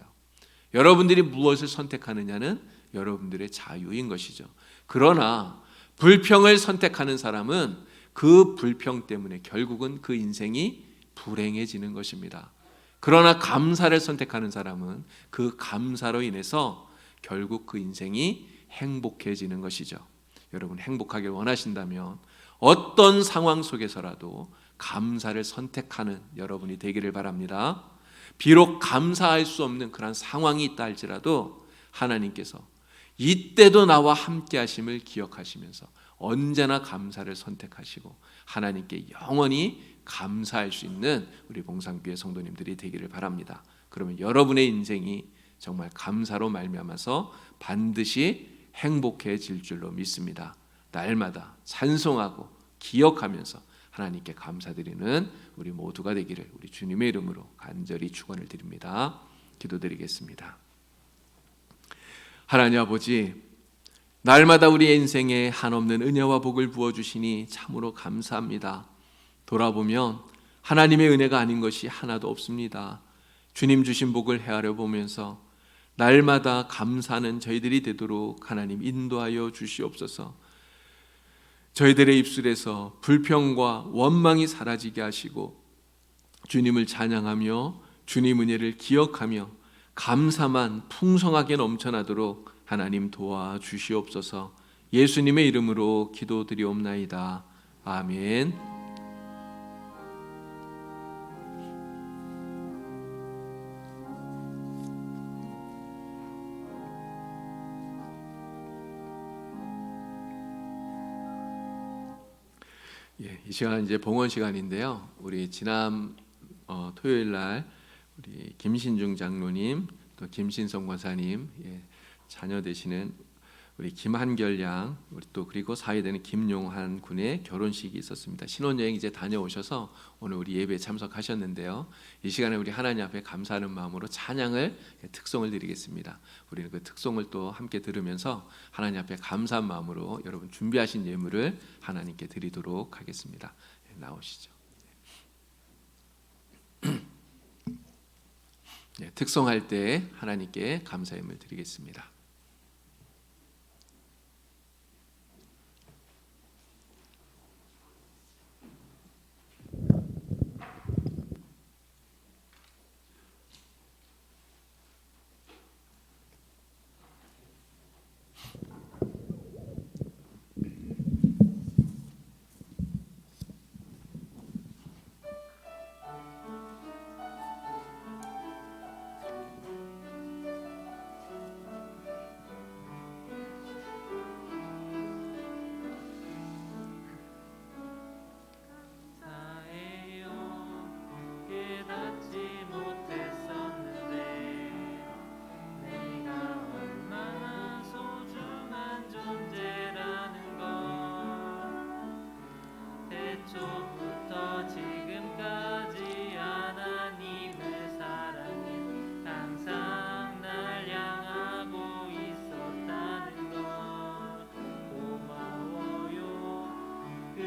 여러분들이 무엇을 선택하느냐는 여러분들의 자유인 것이죠. 그러나 불평을 선택하는 사람은 그 불평 때문에 결국은 그 인생이 불행해지는 것입니다. 그러나 감사를 선택하는 사람은 그 감사로 인해서 결국 그 인생이 행복해지는 것이죠. 여러분, 행복하길 원하신다면 어떤 상황 속에서라도 감사를 선택하는 여러분이 되기를 바랍니다. 비록 감사할 수 없는 그런 상황이 있다 할지라도 하나님께서 이때도 나와 함께 하심을 기억하시면서 언제나 감사를 선택하시고 하나님께 영원히 감사할 수 있는 우리 봉상교회 성도님들이 되기를 바랍니다. 그러면 여러분의 인생이 정말 감사로 말미암아서 반드시 행복해질 줄로 믿습니다. 날마다 찬송하고 기억하면서 하나님께 감사드리는 우리 모두가 되기를 우리 주님의 이름으로 간절히 축원을 드립니다. 기도드리겠습니다. 하나님 아버지, 날마다 우리의 인생에 한없는 은혜와 복을 부어주시니 참으로 감사합니다. 돌아보면 하나님의 은혜가 아닌 것이 하나도 없습니다. 주님 주신 복을 헤아려 보면서 날마다 감사하는 저희들이 되도록 하나님 인도하여 주시옵소서. 저희들의 입술에서 불평과 원망이 사라지게 하시고 주님을 찬양하며 주님 은혜를 기억하며 감사만 풍성하게 넘쳐나도록 하나님 도와주시옵소서. 예수님의 이름으로 기도드리옵나이다. 아멘. 이 시간 이제 봉헌 시간인데요. 우리 지난 토요일 날 우리 김신중 장로님, 또 김신성 권사님, 자녀 되시는 우리 김한결 양, 우리 또 그리고 사회되는 김용한 군의 결혼식이 있었습니다. 신혼여행 이제 다녀오셔서 오늘 우리 예배에 참석하셨는데요. 이 시간에 우리 하나님 앞에 감사하는 마음으로 찬양을 특송을 드리겠습니다. 우리는 그 특송을 또 함께 들으면서 하나님 앞에 감사한 마음으로 여러분 준비하신 예물을 하나님께 드리도록 하겠습니다. 나오시죠. 특송할 때 하나님께 감사 예물 드리겠습니다.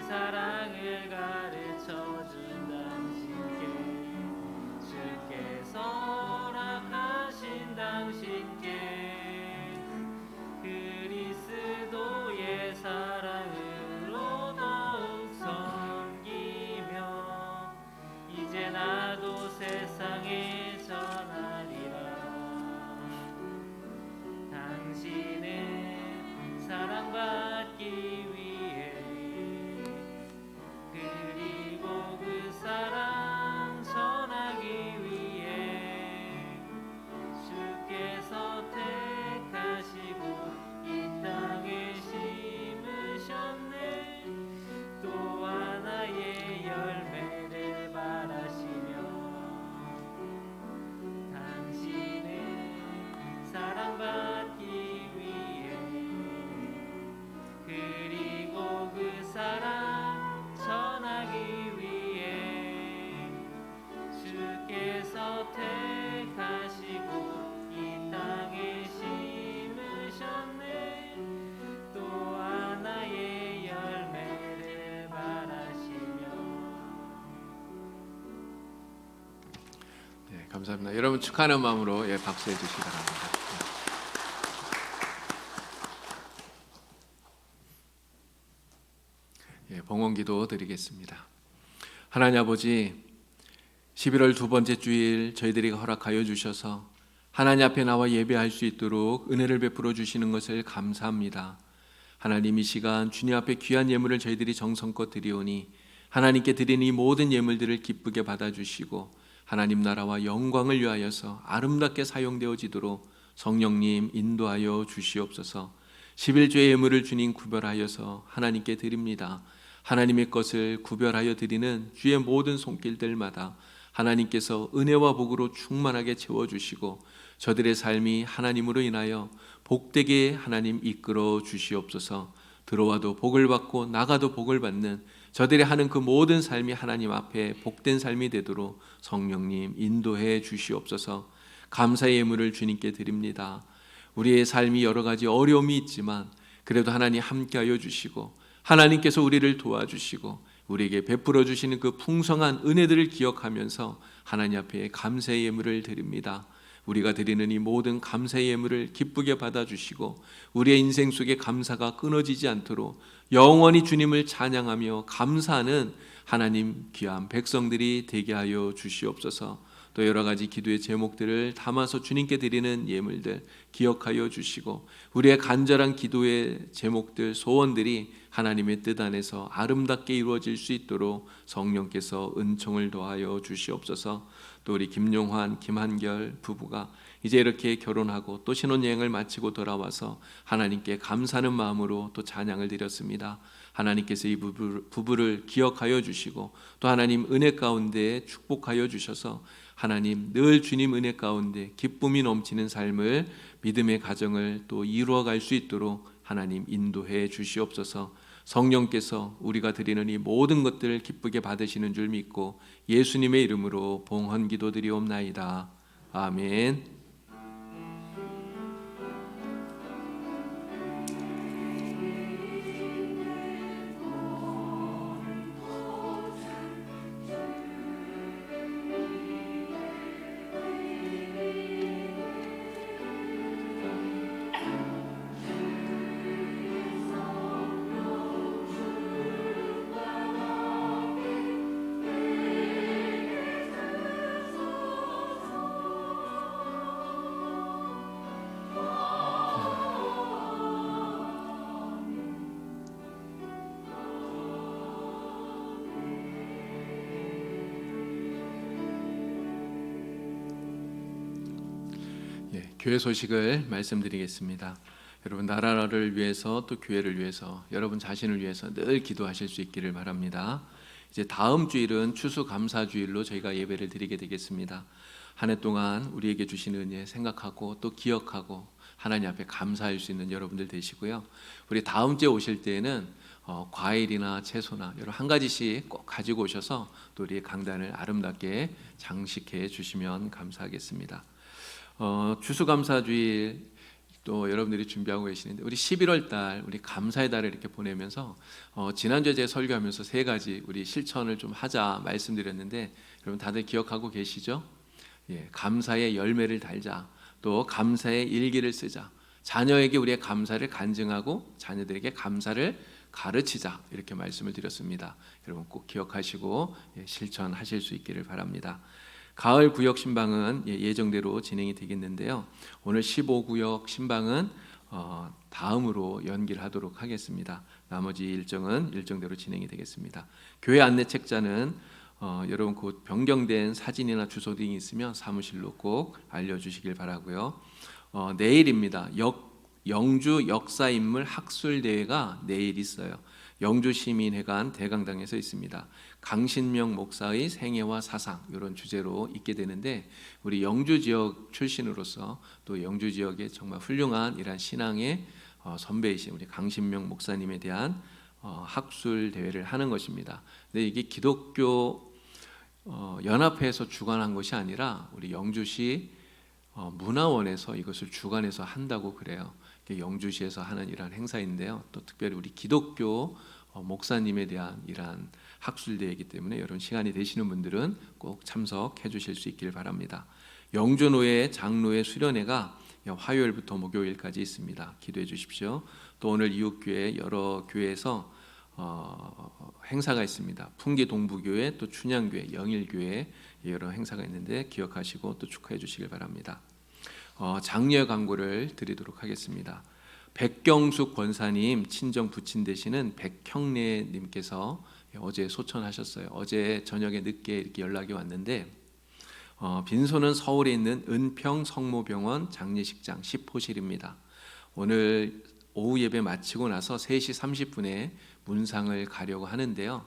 사랑을 가르쳐준 당신께 주께서 허락하신 당신께 그리스도의 사랑으로 더욱 섬기며 이제 나도 세상에 전하리라. 당신은 사랑받기 위해 그리고 그 사랑 전하기 위해 주께서 택하시고 이 땅에 심으셨네. 또 하나의 열매를 바라시며 당신은 사랑받기 위해 그리고 그 사랑 전하기 위해 주께서 택하시고 이 땅에 심으셨네. 또 하나의 열매를 바라시며. 감사합니다. 여러분 축하하는 마음으로 박수해 주시기 바랍니다. 봉헌기도 드리겠습니다. 하나님 아버지, 11월 두 번째 주일 저희들에게 허락하여 주셔서 하나님 앞에 나와 예배할 수 있도록 은혜를 베풀어 주시는 것을 감사합니다. 하나님, 이 시간 주님 앞에 귀한 예물을 저희들이 정성껏 드리오니 하나님께 드린 이 모든 예물들을 기쁘게 받아주시고 하나님 나라와 영광을 위하여서 아름답게 사용되어지도록 성령님 인도하여 주시옵소서. 11조의 예물을 주님 구별하여서 하나님께 드립니다. 하나님의 것을 구별하여 드리는 주의 모든 손길들마다 하나님께서 은혜와 복으로 충만하게 채워주시고 저들의 삶이 하나님으로 인하여 복되게 하나님 이끌어 주시옵소서. 들어와도 복을 받고 나가도 복을 받는 저들이 하는 그 모든 삶이 하나님 앞에 복된 삶이 되도록 성령님 인도해 주시옵소서. 감사의 예물을 주님께 드립니다. 우리의 삶이 여러 가지 어려움이 있지만 그래도 하나님 함께하여 주시고 하나님께서 우리를 도와주시고 우리에게 베풀어 주시는 그 풍성한 은혜들을 기억하면서 하나님 앞에 감사의 예물을 드립니다. 우리가 드리는 이 모든 감사의 예물을 기쁘게 받아주시고 우리의 인생 속에 감사가 끊어지지 않도록 영원히 주님을 찬양하며 감사하는 하나님 귀한 백성들이 되게 하여 주시옵소서. 또 여러 가지 기도의 제목들을 담아서 주님께 드리는 예물들 기억하여 주시고 우리의 간절한 기도의 제목들, 소원들이 하나님의 뜻 안에서 아름답게 이루어질 수 있도록 성령께서 은총을 더하여 주시옵소서. 또 우리 김용환, 김한결 부부가 이제 이렇게 결혼하고 또 신혼여행을 마치고 돌아와서 하나님께 감사하는 마음으로 또 찬양을 드렸습니다. 하나님께서 이 부부를 기억하여 주시고 또 하나님 은혜 가운데 축복하여 주셔서 하나님 늘 주님 은혜 가운데 기쁨이 넘치는 삶을, 믿음의 가정을 또 이루어갈 수 있도록 하나님 인도해 주시옵소서. 성령께서 우리가 드리는 이 모든 것들을 기쁘게 받으시는 줄 믿고 예수님의 이름으로 봉헌 기도드리옵나이다. 아멘. 교회 소식을 말씀드리겠습니다. 여러분 나라를 위해서 또 교회를 위해서 여러분 자신을 위해서 늘 기도하실 수 있기를 바랍니다. 이제 다음 주일은 추수감사주일로 저희가 예배를 드리게 되겠습니다. 한 해 동안 우리에게 주신 은혜 생각하고 또 기억하고 하나님 앞에 감사할 수 있는 여러분들 되시고요. 우리 다음 주에 오실 때에는 과일이나 채소나 여러 한 가지씩 꼭 가지고 오셔서 또 우리의 강단을 아름답게 장식해 주시면 감사하겠습니다. 추수감사주일 또 여러분들이 준비하고 계시는데 우리 11월 달 우리 감사의 달을 이렇게 보내면서 지난주에 제가 설교하면서 3가지 우리 실천을 좀 하자 말씀드렸는데 여러분 다들 기억하고 계시죠? 예, 감사의 열매를 달자, 또 감사의 일기를 쓰자, 자녀에게 우리의 감사를 간증하고 자녀들에게 감사를 가르치자, 이렇게 말씀을 드렸습니다. 여러분 꼭 기억하시고 실천하실 수 있기를 바랍니다. 가을 구역 신방은 예정대로 진행이 되겠는데요. 오늘 15구역 신방은 다음으로 연기를 하도록 하겠습니다. 나머지 일정은 일정대로 진행이 되겠습니다. 교회 안내 책자는 여러분 곧 변경된 사진이나 주소 등이 있으면 사무실로 꼭 알려주시길 바라고요. 내일입니다. 영주 역사인물 학술대회가 내일 있어요. 영주시민회관 대강당에서 있습니다. 강신명 목사의 생애와 사상 이런 주제로 있게 되는데 우리 영주 지역 출신으로서 또 영주 지역의 정말 훌륭한 이러한 신앙의 선배이신 우리 강신명 목사님에 대한 학술 대회를 하는 것입니다. 근데 이게 기독교 연합회에서 주관한 것이 아니라 우리 영주시 문화원에서 이것을 주관해서 한다고 그래요. 영주시에서 하는 이러한 행사인데요. 또 특별히 우리 기독교 목사님에 대한 이러한 학술대회이기 때문에 여러분 시간이 되시는 분들은 꼭 참석해 주실 수 있기를 바랍니다. 영주노회 장로회 수련회가 화요일부터 목요일까지 있습니다. 기도해 주십시오. 또 오늘 이웃교회 여러 교회에서 행사가 있습니다. 풍기 동부교회, 또 춘향교회, 영일교회 여러 행사가 있는데 기억하시고 또 축하해 주시길 바랍니다. 장려 광고를 드리도록 하겠습니다. 백경숙 권사님 친정 부친 되시는 백형래님께서 어제 소천하셨어요. 어제 저녁에 늦게 이렇게 연락이 왔는데 빈소는 서울에 있는 은평 성모병원 장례식장 10호실입니다. 오늘 오후 예배 마치고 나서 3시 30분에 문상을 가려고 하는데요.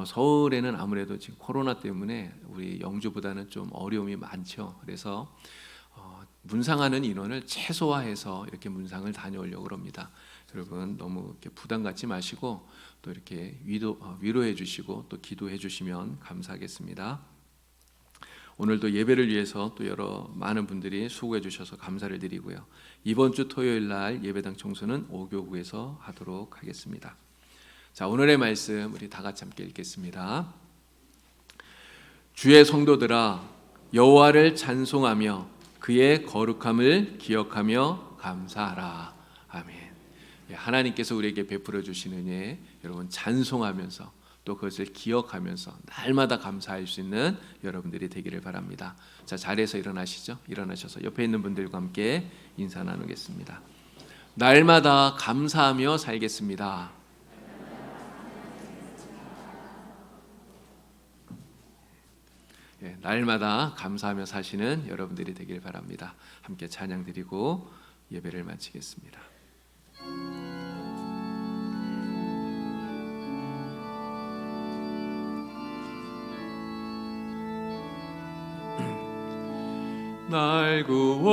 서울에는 아무래도 지금 코로나 때문에 우리 영주보다는 좀 어려움이 많죠. 그래서 문상하는 인원을 최소화해서 이렇게 문상을 다녀오려고 합니다. 여러분 너무 이렇게 부담 갖지 마시고 또 이렇게 위로해 주시고 또 기도해 주시면 감사하겠습니다. 오늘도 예배를 위해서 또 여러 많은 분들이 수고해 주셔서 감사를 드리고요. 이번 주 토요일 날 예배당 청소는 오교구에서 하도록 하겠습니다. 자, 오늘의 말씀 우리 다 같이 함께 읽겠습니다. 주의 성도들아 여호와를 찬송하며 그의 거룩함을 기억하며 감사하라. 아멘. 하나님께서 우리에게 베풀어 주신 은혜 여러분 찬송하면서 또 그것을 기억하면서 날마다 감사할 수 있는 여러분들이 되기를 바랍니다. 자, 자리에서 일어나시죠. 일어나셔서 옆에 있는 분들과 함께 인사 나누겠습니다. 날마다 감사하며 살겠습니다. 날마다 감사하며 사시는 여러분들이 되길 바랍니다. 함께 찬양 드리고 예배를 마치겠습니다. 날 구원하신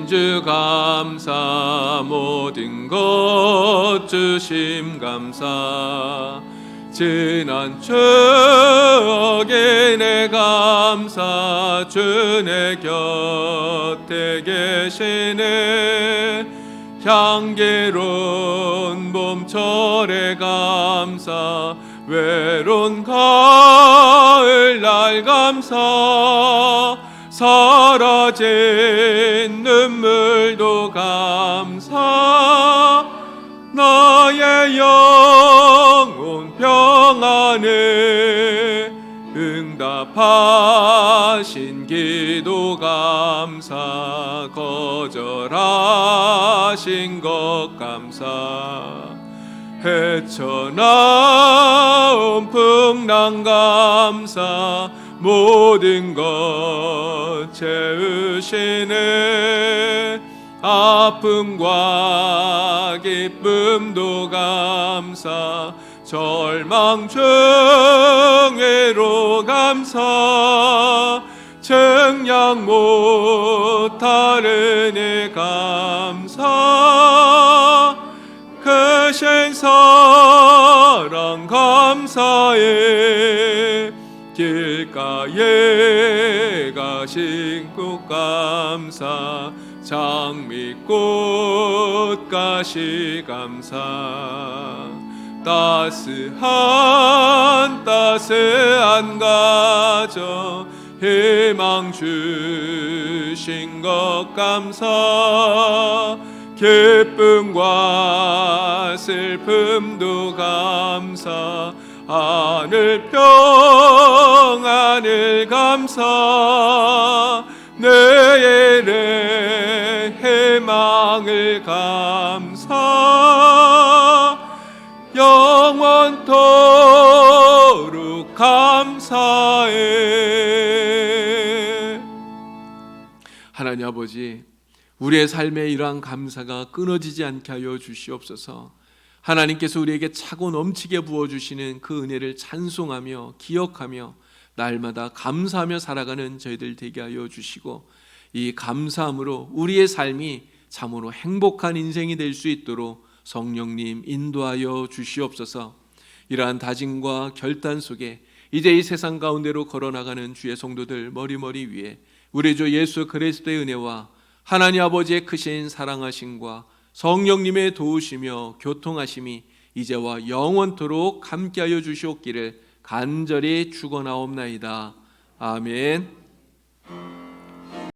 주 감사, 모든 것 주심 감사, 지난 추억에 내 감사, 주 내 곁에 계시네. 향기로운 봄철에 감사, 외로운 가을 날 감사, 사라진 눈물도 감사, 나의 영혼 평안에 응답하신 기도 감사, 거절하신 것 감사, 헤쳐나온 풍랑 감사, 모든 것 채우시네. 아픔과 기쁨도 감사, 절망 중에로 감사, 증량 못하는 감사, 크신 사랑 감사해. 길가에 가신 꽃 감사, 장미꽃 가시 감사, 따스한 가정 희망 주신 것 감사, 기쁨과 슬픔도 감사, 하늘 평안을 감사, 내일의 희망을 감사, 영원토록 감사해. 하나님 아버지, 우리의 삶에 이러한 감사가 끊어지지 않게 하여 주시옵소서. 하나님께서 우리에게 차고 넘치게 부어주시는 그 은혜를 찬송하며 기억하며 날마다 감사하며 살아가는 저희들 되게 하여 주시고, 이 감사함으로 우리의 삶이 참으로 행복한 인생이 될 수 있도록 성령님 인도하여 주시옵소서. 이러한 다짐과 결단 속에 이제 이 세상 가운데로 걸어나가는 주의 성도들 머리머리 위에 우리 주 예수 그리스도의 은혜와 하나님 아버지의 크신 사랑하심과 성령님의 도우시며 교통하심이 이제와 영원토록 함께하여 주시옵기를 간절히 축원하옵나이다. 아멘.